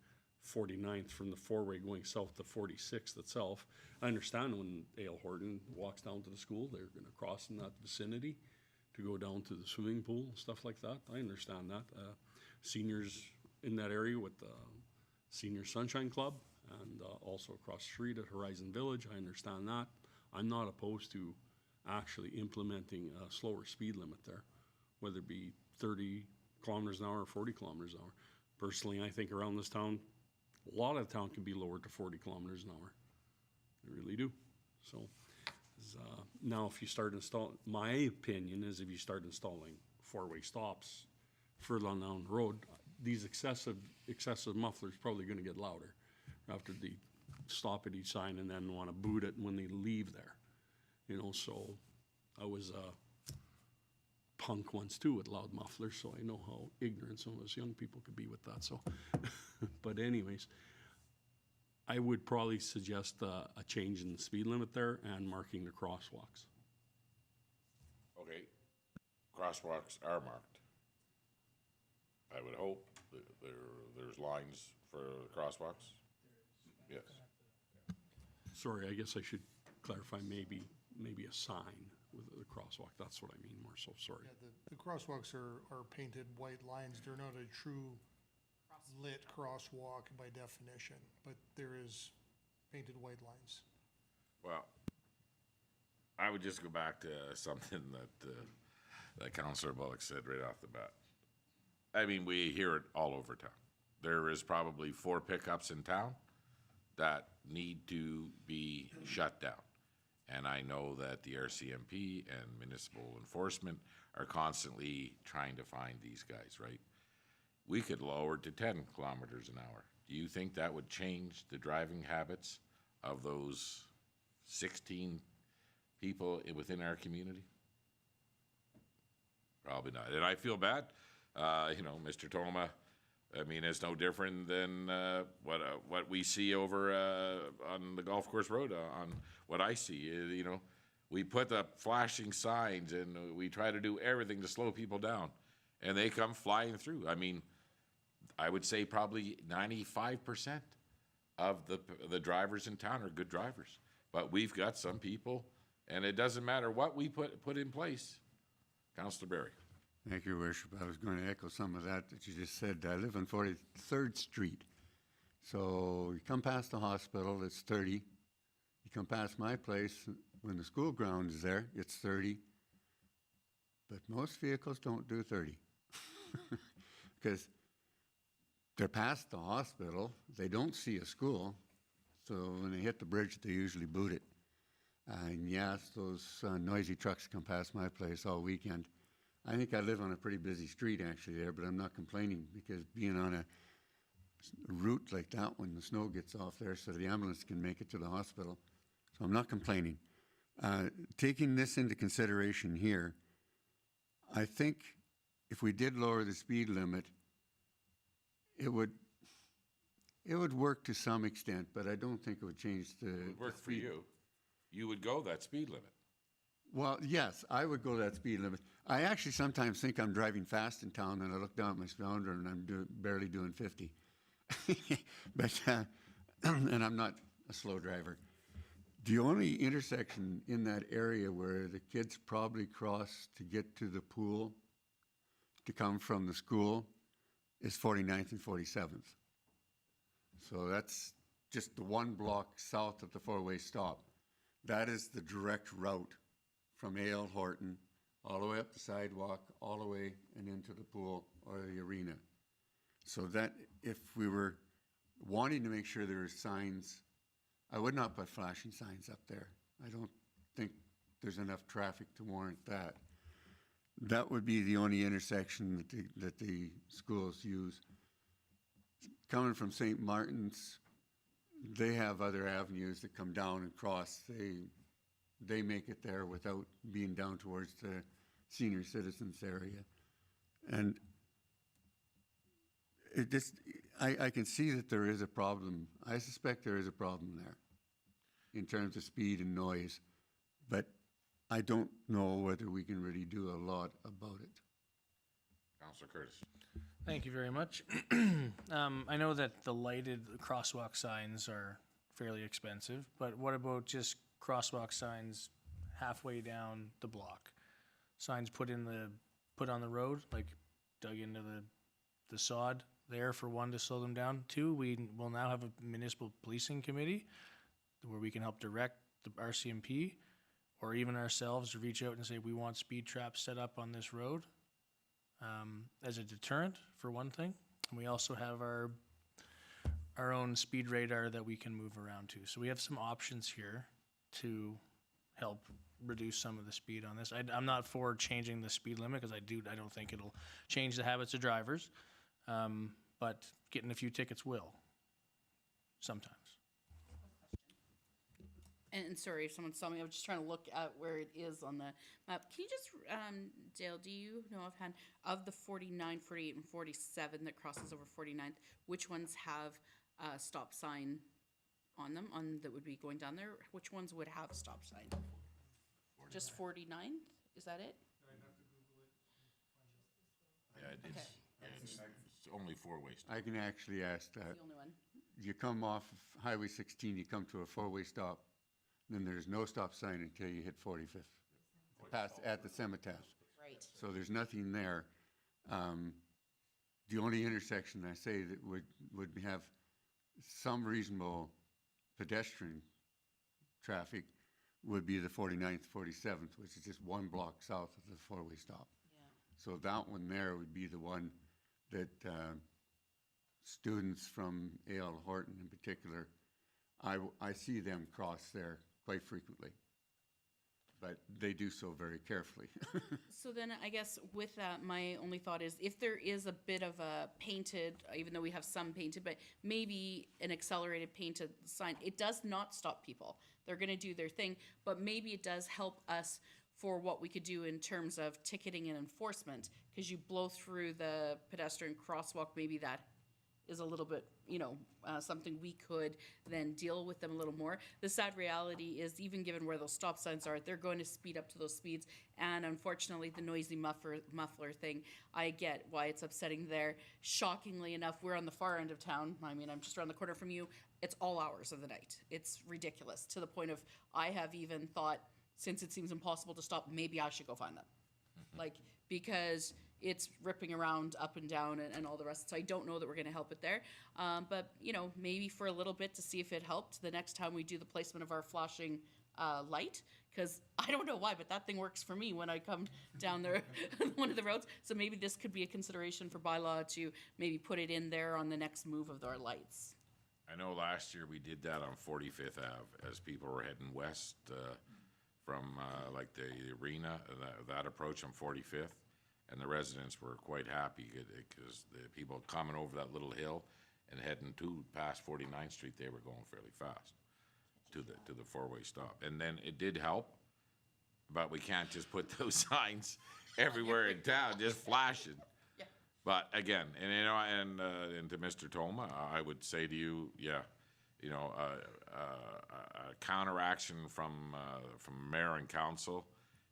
49th from the four-way going south to 46th itself. I understand when Ale Horton walks down to the school, they're gonna cross in that vicinity to go down to the swimming pool, stuff like that. I understand that. Seniors in that area with the Senior Sunshine Club and also across the street at Horizon Village, I understand that. I'm not opposed to actually implementing a slower speed limit there, whether it be 30 kilometers an hour or 40 kilometers an hour. Personally, I think around this town, a lot of the town can be lowered to 40 kilometers an hour. I really do. So now if you start installing, my opinion is if you start installing four-way stops further on down the road, these excessive mufflers probably gonna get louder after they stop at each sign and then wanna boot it when they leave there. You know, so I was punk once too with loud mufflers, so I know how ignorant some of us young people could be with that, so. But anyways, I would probably suggest a change in the speed limit there and marking the crosswalks. Okay, crosswalks are marked. I would hope that there's lines for the crosswalks. Yes. Sorry, I guess I should clarify, maybe a sign with a crosswalk, that's what I mean more so, sorry. Yeah, the crosswalks are painted white lines. They're not a true lit crosswalk by definition, but there is painted white lines. Well, I would just go back to something that Councillor Bullock said right off the bat. I mean, we hear it all over town. There is probably 4 pickups in town that need to be shut down. And I know that the RCMP and municipal enforcement are constantly trying to find these guys, right? We could lower it to 10 kilometers an hour. Do you think that would change the driving habits of those 16 people within our community? Probably not. And I feel bad. You know, Mr. Toma, I mean, it's no different than what we see over on the golf course road. On what I see, you know, we put the flashing signs and we try to do everything to slow people down, and they come flying through. I mean, I would say probably 95% of the drivers in town are good drivers, but we've got some people, and it doesn't matter what we put in place. Councillor Barry. Thank you, Worship. I was going to echo some of that you just said. I live on 43rd Street. So you come past the hospital, it's 30. You come past my place, when the school ground is there, it's 30. But most vehicles don't do 30. Because they're past the hospital, they don't see a school, so when they hit the bridge, they usually boot it. And yes, those noisy trucks come past my place all weekend. I think I live on a pretty busy street actually there, but I'm not complaining because being on a route like that when the snow gets off there so the ambulance can make it to the hospital. So I'm not complaining. Taking this into consideration here, I think if we did lower the speed limit, it would work to some extent, but I don't think it would change the It would work for you. You would go that speed limit. Well, yes, I would go that speed limit. I actually sometimes think I'm driving fast in town, and I look down at my speedometer, and I'm barely doing 50. But and I'm not a slow driver. The only intersection in that area where the kids probably cross to get to the pool to come from the school is 49th and 47th. So that's just the one block south of the four-way stop. That is the direct route from Ale Horton, all the way up the sidewalk, all the way and into the pool or the arena. So that if we were wanting to make sure there are signs, I would not put flashing signs up there. I don't think there's enough traffic to warrant that. That would be the only intersection that the schools use. Coming from St. Martin's, they have other avenues that come down and cross. They make it there without being down towards the senior citizens area. And it just, I can see that there is a problem. I suspect there is a problem there in terms of speed and noise, but I don't know whether we can really do a lot about it. Councillor Curtis. Thank you very much. I know that the lighted crosswalk signs are fairly expensive, but what about just crosswalk signs halfway down the block? Signs put on the road, like dug into the sod there for one, to slow them down. Two, we will now have a municipal policing committee where we can help direct the RCMP or even ourselves to reach out and say, we want speed traps set up on this road. As a deterrent, for one thing. And we also have our own speed radar that we can move around to. So we have some options here to help reduce some of the speed on this. I'm not for changing the speed limit because I don't think it'll change the habits of drivers. But getting a few tickets will, sometimes. And sorry if someone saw me, I was just trying to look at where it is on the map. Can you just, Dale, do you know offhand, of the 49, 48, and 47 that crosses over 49th, which ones have a stop sign on them, that would be going down there? Which ones would have a stop sign? 49. Just 49? Is that it? Yeah, it's only four-way stop. I can actually ask that. That's the only one. You come off of Highway 16, you come to a four-way stop, then there's no stop sign until you hit 45th, past at the cemetery. Right. So there's nothing there. The only intersection I say that would have some reasonable pedestrian traffic would be the 49th, 47th, which is just one block south of the four-way stop. Yeah. So that one there would be the one that students from A.L. Horton in particular, I see them cross there quite frequently, but they do so very carefully. So then I guess with that, my only thought is if there is a bit of a painted, even though we have some painted, but maybe an accelerated painted sign, it does not stop people. They're going to do their thing, but maybe it does help us for what we could do in terms of ticketing and enforcement, because you blow through the pedestrian crosswalk, maybe that is a little bit, something we could then deal with them a little more. The sad reality is, even given where those stop signs are, they're going to speed up to those speeds. And unfortunately, the noisy muffler thing, I get why it's upsetting there. Shockingly enough, we're on the far end of town. I mean, I'm just around the corner from you. It's all hours of the night. It's ridiculous, to the point of I have even thought, since it seems impossible to stop, maybe I should go find them. Because it's ripping around up and down and all the rest. So I don't know that we're going to help it there. But, maybe for a little bit to see if it helped the next time we do the placement of our flashing light. Because I don't know why, but that thing works for me when I come down there, one of the roads. So maybe this could be a consideration for bylaw to maybe put it in there on the next move of our lights. I know last year we did that on 45th Ave as people were heading west from like the arena, that approach on 45th. And the residents were quite happy because the people coming over that little hill and heading past 49th Street, they were going fairly fast to the four-way stop. And then it did help, but we can't just put those signs everywhere in town, just flashing. Yeah. But again, and to Mr. Toma, I would say to you, a counteraction from mayor and council.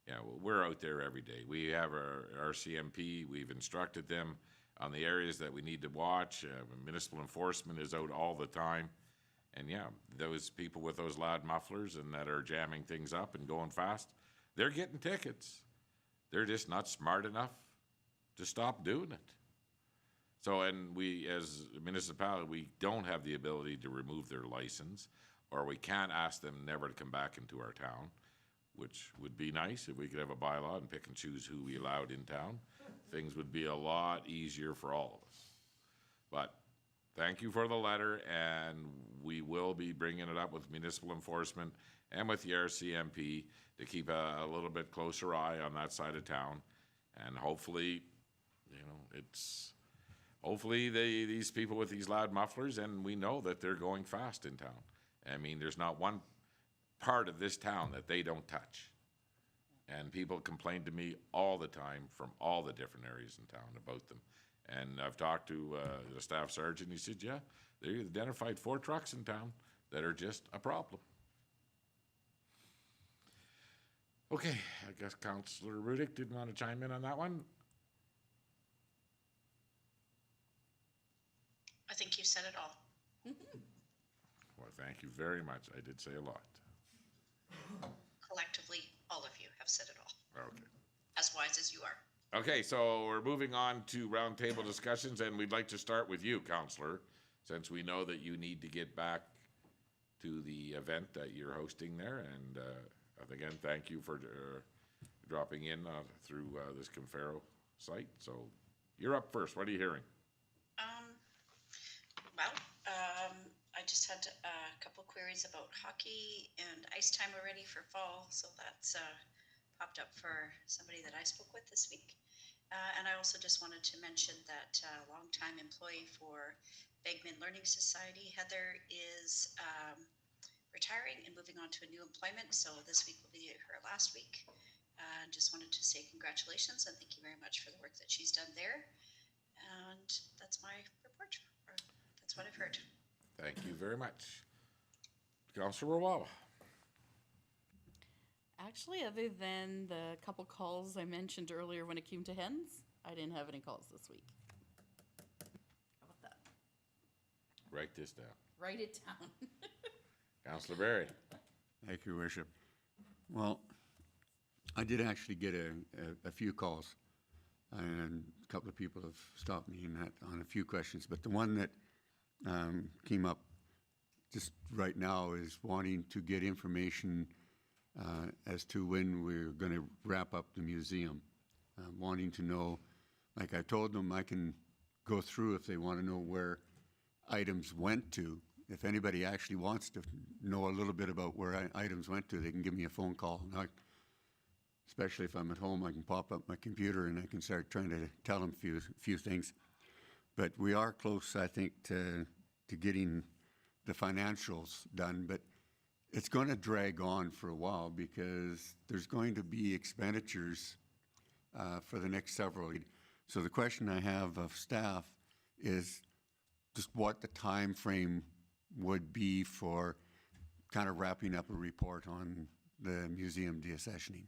Yeah, we're out there every day. We have our CMP. We've instructed them on the areas that we need to watch. Municipal enforcement is out all the time. And yeah, those people with those loud mufflers and that are jamming things up and going fast, they're getting tickets. They're just not smart enough to stop doing it. So, and we, as a municipality, we don't have the ability to remove their license, or we can't ask them never to come back into our town, which would be nice if we could have a bylaw and pick and choose who we allowed in town. Things would be a lot easier for all of us. But thank you for the letter, and we will be bringing it up with municipal enforcement and with the RCMP to keep a little bit closer eye on that side of town. And hopefully, it's hopefully these people with these loud mufflers, and we know that they're going fast in town. I mean, there's not one part of this town that they don't touch. And people complain to me all the time from all the different areas in town about them. And I've talked to the staff sergeant, he said, yeah, they identified 4 trucks in town that are just a problem. Okay, I guess Councillor Rudick didn't want to chime in on that one. I think you said it all. Well, thank you very much. I did say a lot. Collectively, all of you have said it all, Okay. as wise as you are. Okay, so we're moving on to roundtable discussions, and we'd like to start with you, Counselor, since we know that you need to get back to the event that you're hosting there. And again, thank you for dropping in through this Confero site. So you're up first. What are you hearing? Well, I just had a couple queries about hockey and ice time already for fall, so that's popped up for somebody that I spoke with this week. And I also just wanted to mention that longtime employee for Vegreville Learning Society, Heather, is retiring and moving on to a new employment, so this week will be her last week. Just wanted to say congratulations and thank you very much for the work that she's done there. And that's my report. That's what I've heard. Thank you very much. Councillor Wawa. Actually, other than the couple calls I mentioned earlier when it came to hens, I didn't have any calls this week. How about that? Write this down. Write it down. Councillor Barry. Thank you, Your Worship. Well, I did actually get a few calls, and a couple of people have stopped me on a few questions, but the one that came up just right now is wanting to get information as to when we're going to wrap up the museum. Wanting to know, like I told them, I can go through if they want to know where items went to. If anybody actually wants to know a little bit about where items went to, they can give me a phone call. And especially if I'm at home, I can pop up my computer and I can start trying to tell them a few things. But we are close, I think, to getting the financials done. But it's going to drag on for a while because there's going to be expenditures for the next several. So the question I have of staff is just what the time frame would be for kind of wrapping up a report on the museum deaccessioning.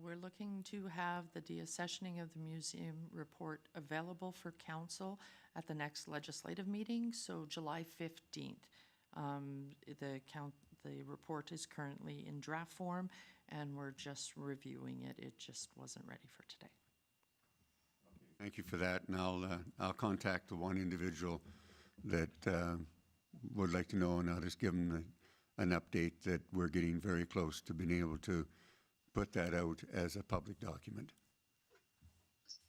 We're looking to have the deaccessioning of the museum report available for council at the next legislative meeting, so July 15th. The report is currently in draft form, and we're just reviewing it. It just wasn't ready for today. Thank you for that, and I'll contact the one individual that would like to know, and I'll just give them an update that we're getting very close to being able to put that out as a public document.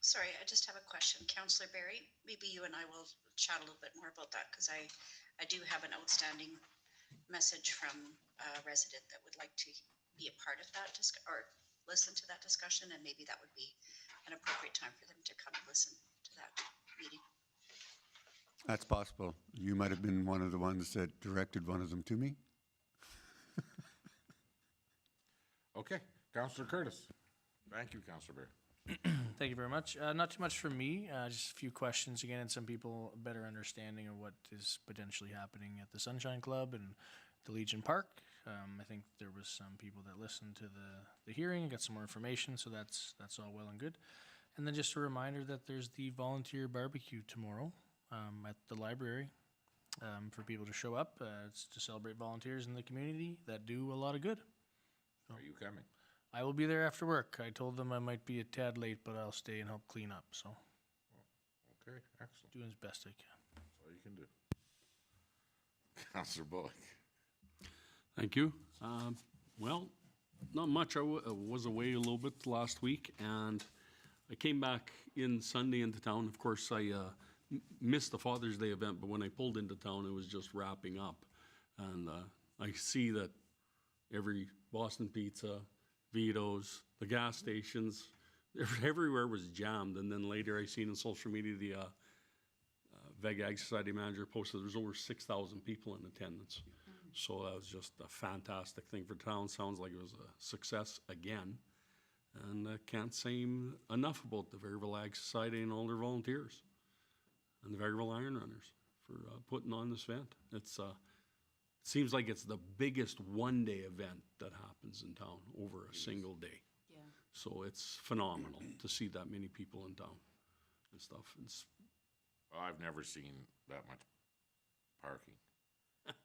Sorry, I just have a question. Councillor Barry, maybe you and I will chat a little bit more about that because I do have an outstanding message from a resident that would like to be a part of that or listen to that discussion, and maybe that would be an appropriate time for them to come and listen to that meeting. That's possible. You might have been one of the ones that directed one of them to me. Okay, Councillor Curtis. Thank you, Councillor Barry. Thank you very much. Not too much from me, just a few questions again, and some people a better understanding of what is potentially happening at the Sunshine Club and the Legion Park. I think there was some people that listened to the hearing and got some more information, so that's all well and good. And then just a reminder that there's the volunteer barbecue tomorrow at the library for people to show up. It's to celebrate volunteers in the community that do a lot of good. Are you coming? I will be there after work. I told them I might be a tad late, but I'll stay and help clean up, so. Okay, excellent. Doing as best I can. That's all you can do. Councillor Bullock. Thank you. Well, not much. I was away a little bit last week, and I came back in Sunday into town. Of course, I missed the Father's Day event, but when I pulled into town, it was just wrapping up. And I see that every Boston Pizza, Vito's, the gas stations, everywhere was jammed. And then later I seen on social media Veg Ag Society manager posted there's over 6,000 people in attendance. So that was just a fantastic thing for town. Sounds like it was a success again. And I can't say enough about the Vegreville Ag Society and all their volunteers and the Vegreville Iron Runners for putting on this event. It's it seems like it's the biggest one-day event that happens in town over a single day. Yeah. So it's phenomenal to see that many people in town and stuff. Well, I've never seen that much parking.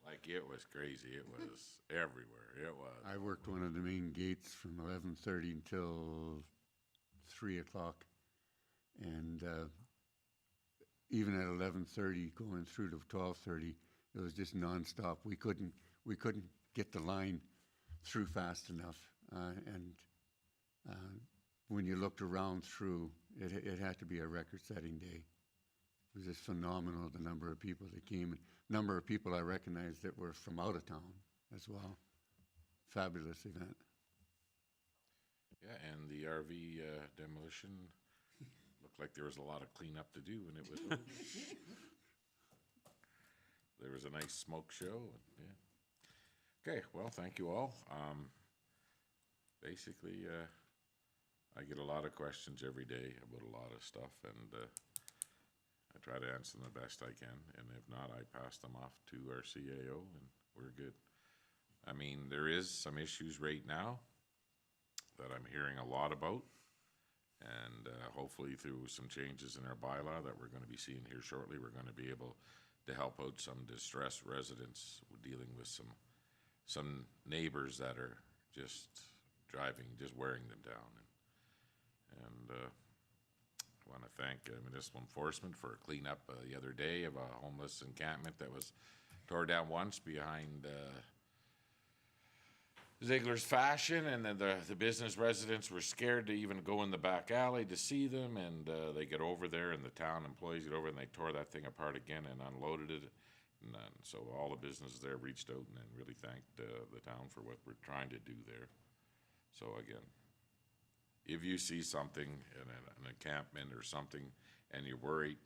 Like, it was crazy. It was everywhere. It was. I worked one of the main gates from 11:30 until 3 o'clock. And even at 11:30 going through to 12:30, it was just nonstop. We couldn't get the line through fast enough. When you looked around through, it had to be a record-setting day. It was just phenomenal, the number of people that came, and number of people I recognized that were from out of town as well. Fabulous event. Yeah, and the RV demolition looked like there was a lot of cleanup to do, and it was over. There was a nice smoke show, and, yeah. Okay, well, thank you all. Basically, I get a lot of questions every day about a lot of stuff, and I try to answer them the best I can, and if not, I pass them off to our CAO, and we're good. I mean, there is some issues right now that I'm hearing a lot about, and hopefully through some changes in our bylaw that we're going to be seeing here shortly, we're going to be able to help out some distressed residents dealing with some neighbors that are just wearing them down. And I want to thank municipal enforcement for a cleanup the other day of a homeless encampment that was tore down once behind Ziegler's Fashion, and then the business residents were scared to even go in the back alley to see them, and they get over there, and the town employees get over, and they tore that thing apart again and unloaded it. And so all the businesses there reached out and really thanked the town for what we're trying to do there. So again, if you see something in an encampment or something and you're worried,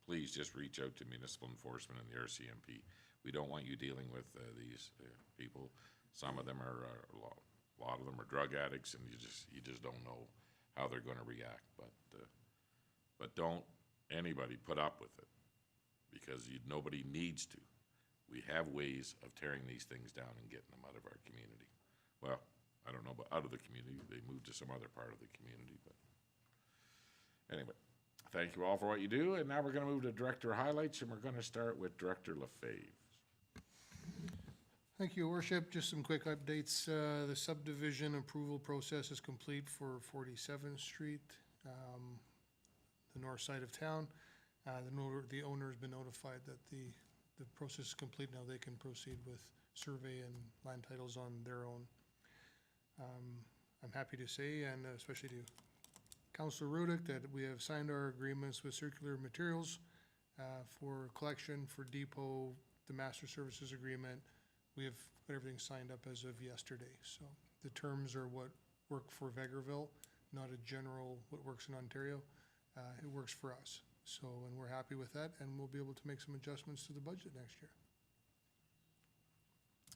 please just reach out to municipal enforcement and the RCMP. We don't want you dealing with these people. Some of them are, a lot of them are drug addicts, and you just don't know how they're going to react. But don't anybody put up with it, because nobody needs to. We have ways of tearing these things down and getting them out of our community. Well, I don't know about out of the community. They moved to some other part of the community. But anyway, thank you all for what you do. And now we're going to move to Director Highlights, and we're going to start with Director Lefebvre. Thank you, Your Worship. Just some quick updates. The subdivision approval process is complete for 47th Street, the north side of town. The owner has been notified that the process is complete. Now they can proceed with survey and land titles on their own. I'm happy to say, and especially to Councillor Rudick, that we have signed our agreements with Circular Materials for collection, for depot, the master services agreement. We have got everything signed up as of yesterday. So the terms are what work for Vegreville, not a general what works in Ontario. It works for us. So, and we're happy with that, and we'll be able to make some adjustments to the budget next year.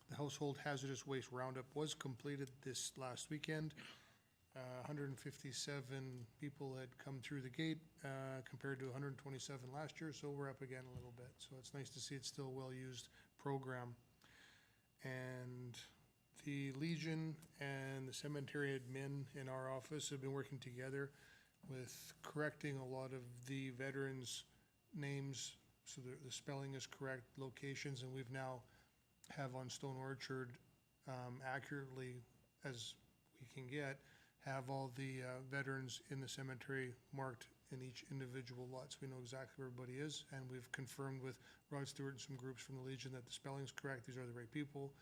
The household hazardous waste roundup was completed this last weekend. 157 people had come through the gate compared to 127 last year, so we're up again a little bit. So it's nice to see it's still a well-used program. And the Legion and the cemetery admin in our office have been working together with correcting a lot of the veterans' names, so the spelling is correct, locations, and we've now have on Stone Orchard accurately as we can get, have all the veterans in the cemetery marked in each individual lot, so we know exactly where everybody is, and we've confirmed with Rod Stewart and some groups from the Legion that the spelling's correct, these are the right people.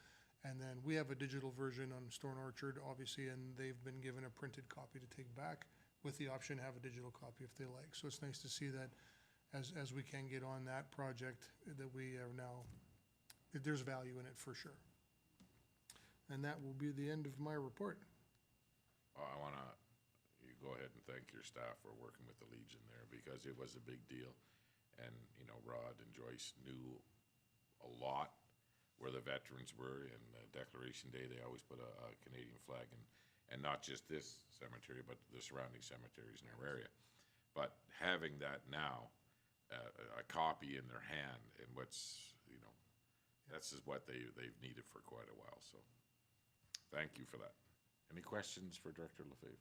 And then we have a digital version on Stone Orchard, obviously, and they've been given a printed copy to take back with the option to have a digital copy if they like. So it's nice to see that as we can get on that project, that we are now, that there's value in it for sure. And that will be the end of my report. I want to go ahead and thank your staff for working with the Legion there, because it was a big deal. And, you know, Rod and Joyce knew a lot where the veterans were. And Declaration Day, they always put a Canadian flag in, and not just this cemetery, but the surrounding cemeteries in our area. But having that now, a copy in their hand, and what's, you know, this is what they've needed for quite a while, so thank you for that. Any questions for Director Lefebvre?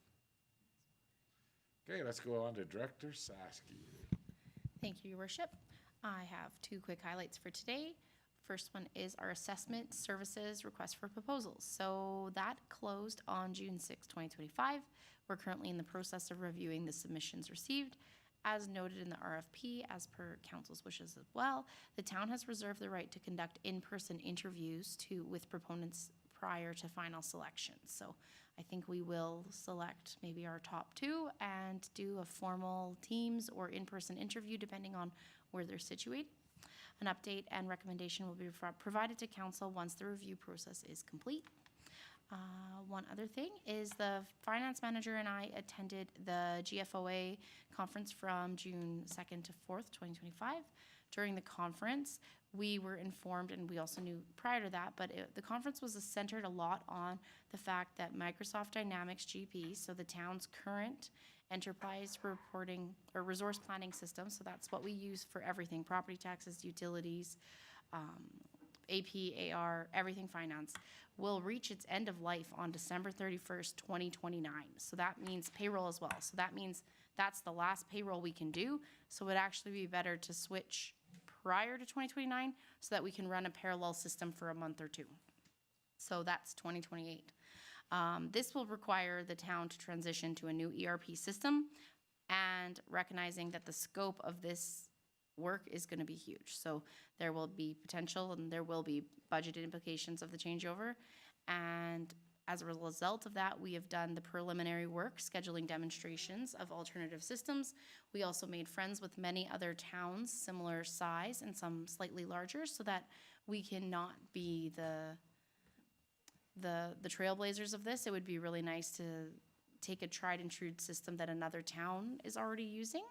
Okay, let's go on to Director Saski. Thank you, Your Worship. I have two quick highlights for today. First one is our assessment services request for proposals. So that closed on June 6, 2025. We're currently in the process of reviewing the submissions received. As noted in the RFP, as per council's wishes as well, the town has reserved the right to conduct in-person interviews with proponents prior to final selection. So I think we will select maybe our top two and do a formal Teams or in-person interview depending on where they're situated. An update and recommendation will be provided to council once the review process is complete. One other thing is the finance manager and I attended the GFOA conference from June 2nd to 4th, 2025. During the conference, we were informed, and we also knew prior to that, but the conference was centered a lot on the fact that Microsoft Dynamics GP, so the town's current enterprise reporting or resource planning system, so that's what we use for everything, property taxes, utilities, AP, AR, everything finance, will reach its end of life on December 31st, 2029. So that means payroll as well. So that means that's the last payroll we can do. So it'd actually be better to switch prior to 2029 so that we can run a parallel system for a month or two. So that's 2028. This will require the town to transition to a new ERP system, and recognizing that the scope of this work is going to be huge. So there will be potential and there will be budget implications of the changeover. And as a result of that, we have done the preliminary work, scheduling demonstrations of alternative systems. We also made friends with many other towns, similar size and some slightly larger, so that we cannot be the trailblazers of this. It would be really nice to take a tried and true system that another town is already using.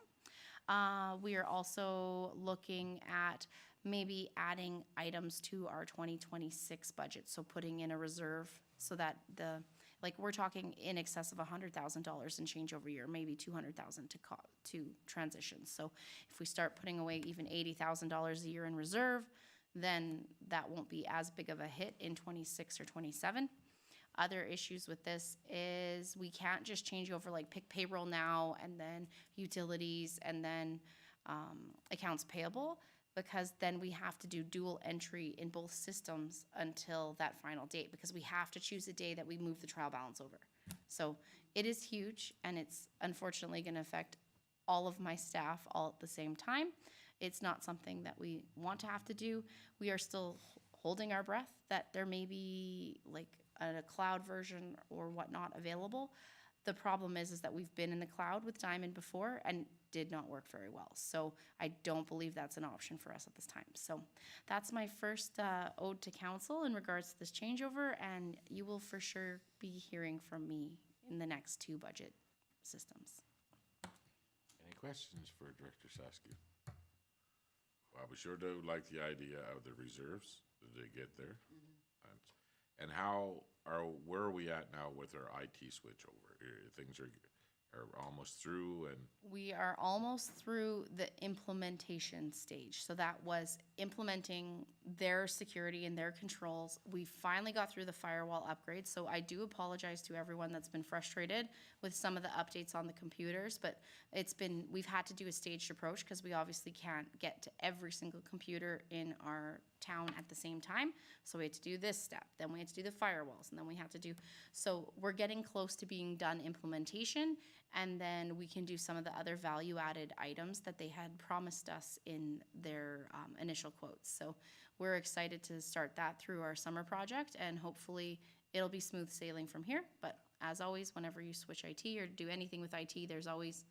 We are also looking at maybe adding items to our 2026 budget, so putting in a reserve so that we're talking in excess of $100,000 in change over year, maybe $200,000 to transition. So if we start putting away even $80,000 a year in reserve, then that won't be as big of a hit in 26 or 27. Other issues with this is we can't just change over, like pick payroll now and then utilities and then accounts payable, because then we have to do dual entry in both systems until that final date, because we have to choose a day that we move the trial balance over. So it is huge, and it's unfortunately going to affect all of my staff all at the same time. It's not something that we want to have to do. We are still holding our breath that there may be like a cloud version or whatnot available. The problem is that we've been in the cloud with Diamond before and did not work very well. So I don't believe that's an option for us at this time. So that's my first ode to council in regards to this changeover, and you will for sure be hearing from me in the next two budget systems. Any questions for Director Saskia? Well, we sure do like the idea of the reserves. Did they get there? And where are we at now with our IT switchover? Things are almost through, and We are almost through the implementation stage. So that was implementing their security and their controls. We finally got through the firewall upgrade. So I do apologize to everyone that's been frustrated with some of the updates on the computers, but we've had to do a staged approach because we obviously can't get to every single computer in our town at the same time. So we had to do this step, then we had to do the firewalls, and then we had to do, so we're getting close to being done implementation, and then we can do some of the other value-added items that they had promised us in their initial quotes. So we're excited to start that through our summer project, and hopefully it'll be smooth sailing from here. But as always, whenever you switch IT or do anything with IT, there's always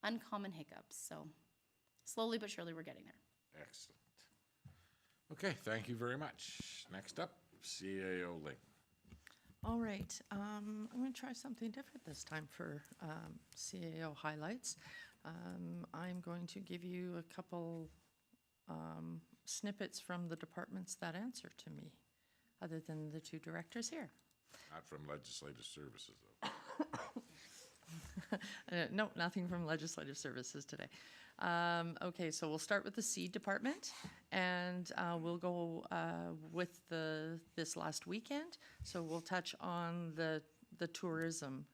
uncommon hiccups. So slowly but surely we're getting there. excellent. Okay, thank you very much. Next up, CAO Ling. All right, I'm going to try something different this time for CAO highlights. I'm going to give you a couple snippets from the departments that answer to me, other than the two directors here. Not from legislative services, though. No, nothing from Legislative Services today. Okay, so we'll start with the Seed Department, and we'll go with this last weekend. So we'll touch on the tourism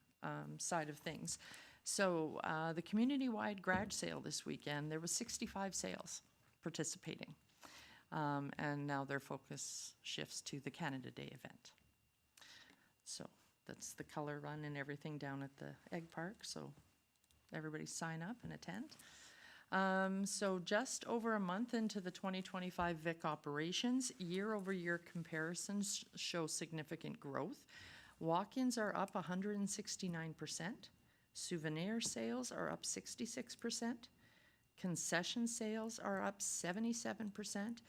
side of things. So the community-wide garage sale this weekend, there was 65 sales participating. And now their focus shifts to the Canada Day event. So that's the color run and everything down at the Egg Park. So everybody sign up and attend. So just over a month into the 2025 VIC operations, year-over-year comparisons show significant growth. Walk-ins are up 169%. Souvenir sales are up 66%. Concession sales are up 77%.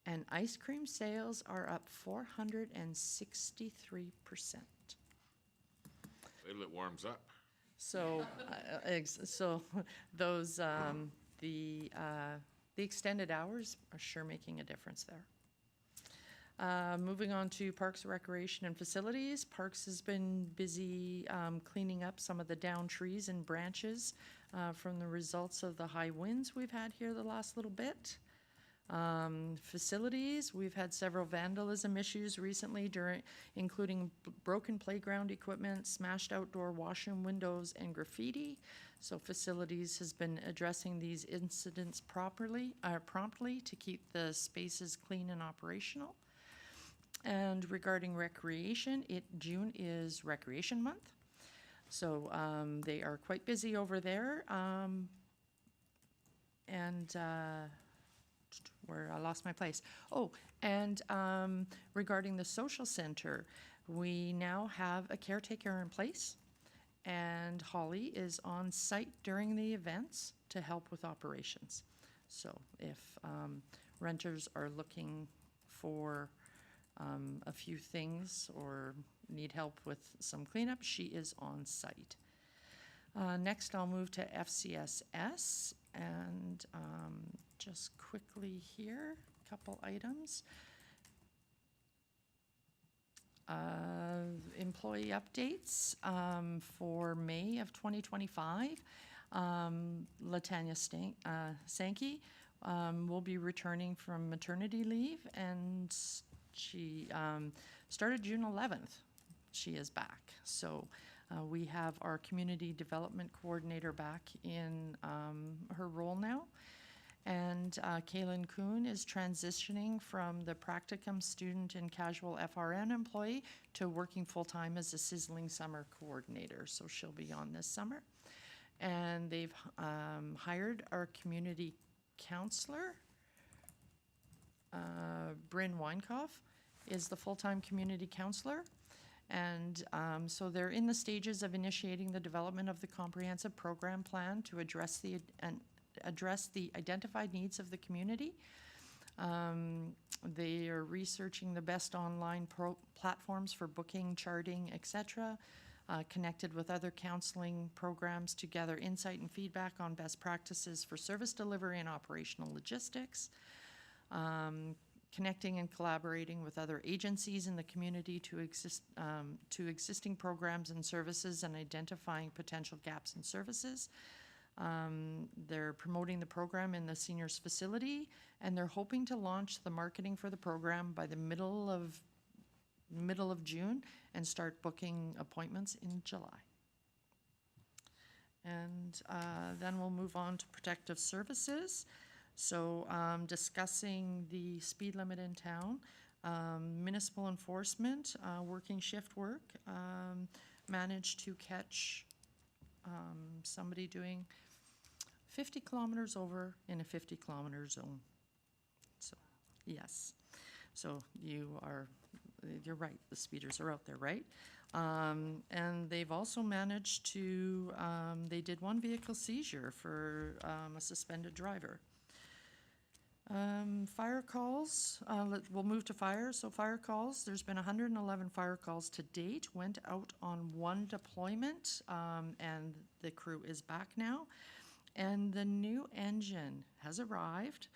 And ice cream sales are up 463%. Wait till it warms up. So, those the extended hours are sure making a difference there. Moving on to Parks, Recreation, and Facilities. Parks has been busy cleaning up some of the downed trees and branches from the results of the high winds we've had here the last little bit. Facilities, we've had several vandalism issues recently, including broken playground equipment, smashed outdoor washroom windows, and graffiti. So Facilities has been addressing these incidents promptly to keep the spaces clean and operational. And regarding recreation, June is Recreation Month. So they are quite busy over there. Where I lost my place. Oh, and regarding the social center, we now have a caretaker in place, and Holly is on site during the events to help with operations. So if renters are looking for a few things or need help with some cleanup, she is on site. Next, I'll move to FCSS, and just quickly here, a couple items. Employee updates for May of 2025. Latanya Sankey will be returning from maternity leave, and she started June 11th. She is back. So we have our community development coordinator back in her role now. And Kaylin Kuhn is transitioning from the practicum student and casual FRN employee to working full-time as a sizzling summer coordinator. So she'll be on this summer. And they've hired our community counselor. Bryn Weinkoff is the full-time community counselor. And so they're in the stages of initiating the development of the comprehensive program plan to address the identified needs of the community. They are researching the best online platforms for booking, charting, etc., connected with other counseling programs to gather insight and feedback on best practices for service delivery and operational logistics. Connecting and collaborating with other agencies in the community to existing programs and services and identifying potential gaps in services. They're promoting the program in the seniors facility, and they're hoping to launch the marketing for the program by the middle of June and start booking appointments in July. And then we'll move on to protective services. So discussing the speed limit in town, municipal enforcement, working shift work, managed to catch somebody doing 50 kilometers over in a 50 kilometer zone. So, yes. So you're right, the speeders are out there, right? And they've also managed to, they did one vehicle seizure for a suspended driver. Fire calls, we'll move to fire. So fire calls, there's been 111 fire calls to date, went out on one deployment, and the crew is back now. And the new engine has arrived,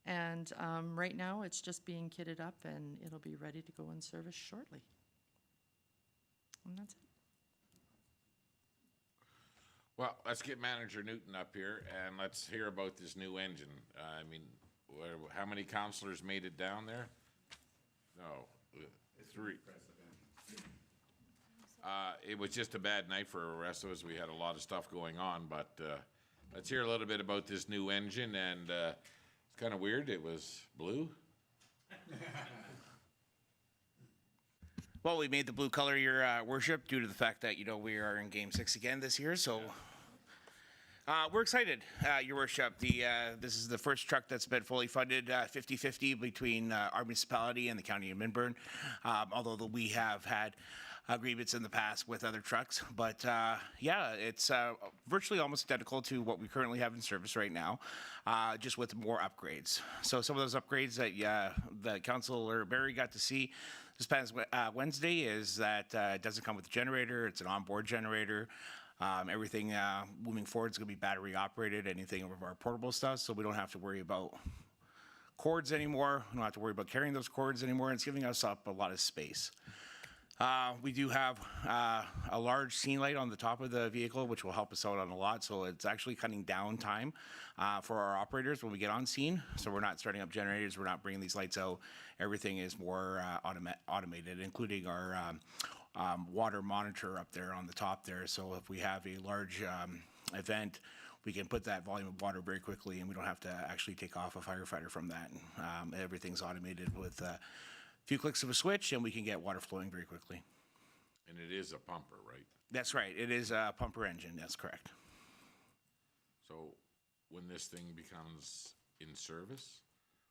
and right now it's just being kitted up, and it'll be ready to go in service shortly. And that's it. Well, let's get Manager Newton up here and let's hear about this new engine. I mean, how many counselors made it down there? No, 3. It was just a bad night for the rest of us. We had a lot of stuff going on, but let's hear a little bit about this new engine. And it's kind of weird. It was blue. Well, we made the blue color, Your Worship, due to the fact that, we are in Game 6 again this year, so we're excited, Your Worship. This is the first truck that's been fully funded 50-50 between our municipality and the County of Minburn, although we have had agreements in the past with other trucks. But yeah, it's virtually almost identical to what we currently have in service right now, just with more upgrades. So some of those upgrades that Councilor Barry got to see this past Wednesday is that it doesn't come with a generator. It's an onboard generator. Everything moving forward is going to be battery operated, anything of our portable stuff, so we don't have to worry about cords anymore. We don't have to worry about carrying those cords anymore. It's giving us up a lot of space. We do have a large scene light on the top of the vehicle, which will help us out on a lot. So it's actually cutting down time for our operators when we get on scene. So we're not starting up generators. We're not bringing these lights out. Everything is more automated, including our water monitor up there on the top there. So if we have a large event, we can put that volume of water very quickly, and we don't have to actually take off a firefighter from that. Everything's automated with few clicks of a switch, and we can get water flowing very quickly. And it is a pumper, right? That's right. It is a pumper engine. That's correct. So when this thing becomes in service,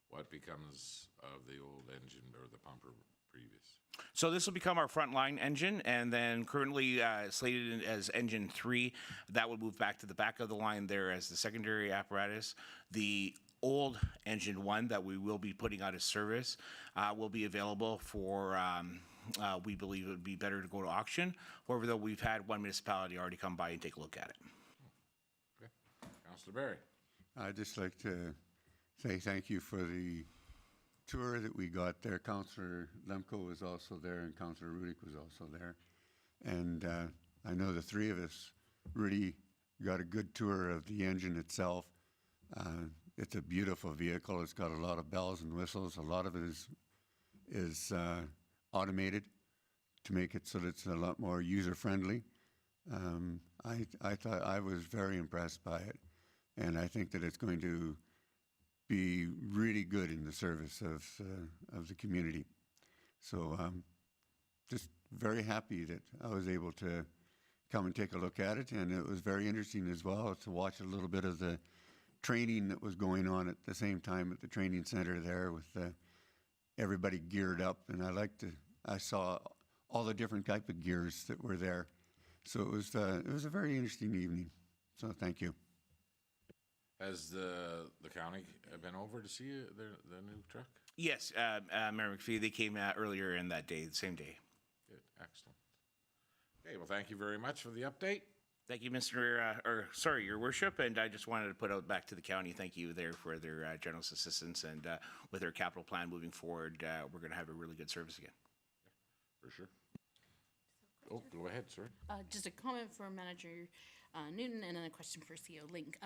what becomes of the old engine or the pumper previous? So this will become our frontline engine, and then currently slated as engine 3. That would move back to the back of the line there as the secondary apparatus. The old engine 1 that we will be putting out of service will be available for, we believe it would be better to go to auction. However, though, we've had one municipality already come by and take a look at it. Okay. Councilor Barry. I'd just like to say thank you for the tour that we got there. Councilor Lemko was also there, and Councilor Rudick was also there. And I know the three of us really got a good tour of the engine itself. It's a beautiful vehicle. It's got a lot of bells and whistles. A lot of it is automated to make it so that it's a lot more user-friendly. I thought I was very impressed by it, and I think that it's going to be really good in the service of the community. So just very happy that I was able to come and take a look at it, and it was very interesting as well to watch a little bit of the training that was going on at the same time at the training center there with everybody geared up, and I saw all the different type of gears that were there. So it was a very interesting evening. So thank you. Has the county been over to see the new truck? Yes, Mayor McPhee, they came earlier in that day, the same day. Good, excellent. Okay, well, thank you very much for the update. Thank you, Your Worship, and I just wanted to put out back to the county, thank you there for their generous assistance, and with their capital plan moving forward, we're going to have a really good service again. For sure. Oh, go ahead, sir. Just a comment for Manager Newton and then a question for CEO Link.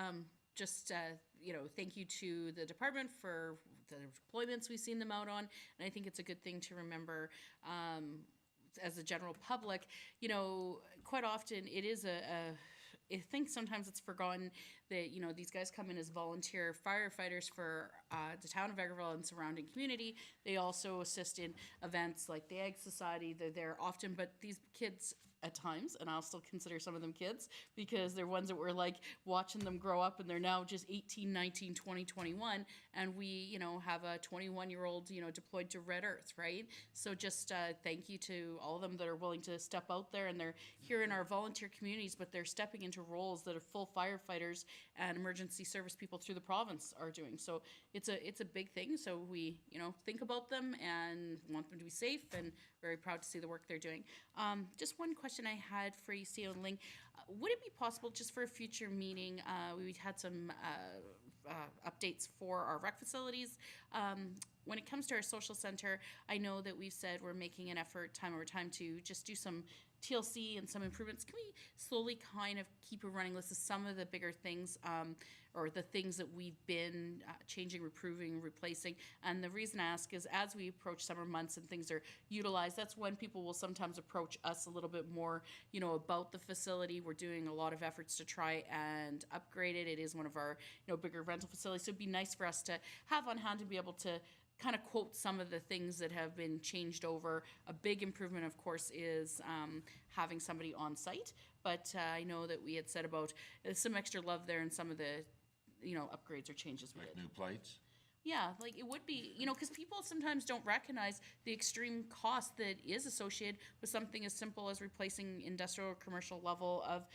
Thank you to the department for the deployments we've seen them out on, and I think it's a good thing to remember as a general public. Quite often it is I think sometimes it's forgotten that, these guys come in as volunteer firefighters for the town of Vegreville and surrounding community. They also assist in events like the Egg Society. They're there often, but these kids at times, and I'll still consider some of them kids because they're ones that were like watching them grow up, and they're now just 18, 19, 20, 21, and we, have a 21-year-old, deployed to Red Earth, right? So just thank you to all of them that are willing to step out there, and they're here in our volunteer communities, but they're stepping into roles that are full firefighters and emergency service people through the province are doing. So it's it's a big thing. So we, think about them and want them to be safe, and very proud to see the work they're doing. Just one question I had for you, CEO Ling. Would it be possible just for a future meeting, we had some updates for our rec facilities. When it comes to our social center, I know that we've said we're making an effort time over time to just do some TLC and some improvements. Can we slowly kind of keep a running list of some of the bigger things, or the things that we've been changing, improving, replacing? And the reason I ask is as we approach summer months and things are utilized, that's when people will sometimes approach us a little bit more, about the facility. We're doing a lot of efforts to try and upgrade it. It is one of our, bigger rental facilities. So it'd be nice for us to have on hand to be able to kind of quote some of the things that have been changed over. A big improvement, of course, is having somebody on site. But I know that we had said about some extra love there and some of the, upgrades or changes we Like did. new plates? Yeah, like it would be, because people sometimes don't recognize the extreme cost that is associated with something as simple as replacing industrial or commercial level of,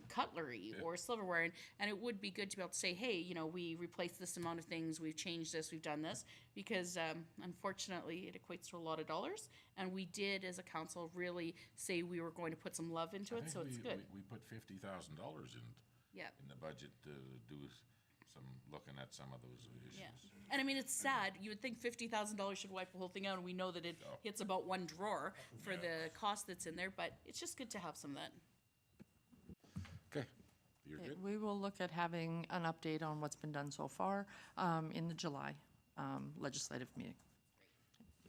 cutlery or silverware. And it would be good to be able to say, hey, we replaced this amount of things, we've changed this, we've done this, because unfortunately it equates to a lot of dollars. And we did, as a council, really say we were going to put some love into it, so it's good. We put $50,000 Yeah. in the budget to do some, looking at some of those issues. Yeah. And I mean, it's sad. You would think $50,000 should wipe the whole thing out, and we know that it hits about one drawer for the cost that's in there, but it's just good to have some of that. Okay, you're good? We will look at having an update on what's been done so far in the July legislative meeting.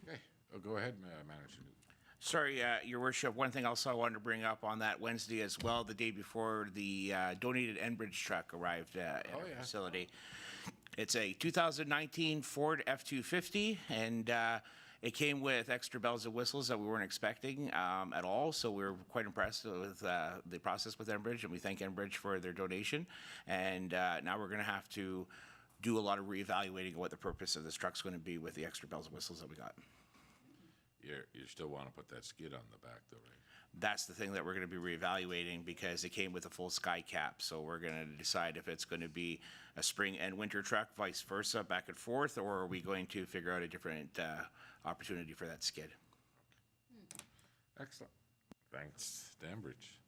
Okay, go ahead, Manager Newt. Sorry, Your Worship, one thing also I wanted to bring up on that Wednesday as well, the day before the donated Enbridge truck arrived at our facility. It's a 2019 Ford F-250, and it came with extra bells and whistles that we weren't expecting at all, so we were quite impressed with the process with Enbridge, and we thank Enbridge for their donation. And now we're going to have to do a lot of reevaluating of what the purpose of this truck's going to be with the extra bells and whistles that we got. You still want to put that skid on the back, though, right? That's the thing that we're going to be reevaluating, because it came with a full sky cap. So we're going to decide if it's going to be a spring and winter truck, vice versa, back and forth, or are we going to figure out a different opportunity for that skid? Excellent. Thanks, Danbridge.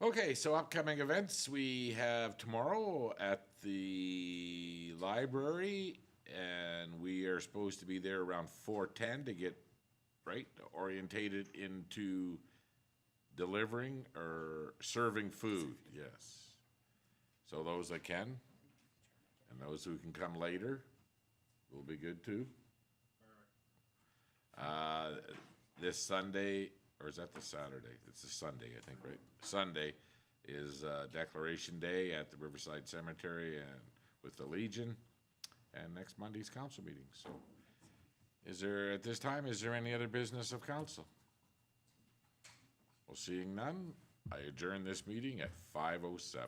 Okay, so upcoming events, we have tomorrow at the library, and we are supposed to be there around 4:10 to get orientated into delivering or serving food. Yes. So those that can, and those who can come later will be good too. This Sunday, or is that the Saturday? It's a Sunday, I think, right? Sunday is Declaration Day at the Riverside Cemetery and with the Legion, and next Monday's council meeting. So at this time, is there any other business of council? Well, seeing none, I adjourn this meeting at 5:07.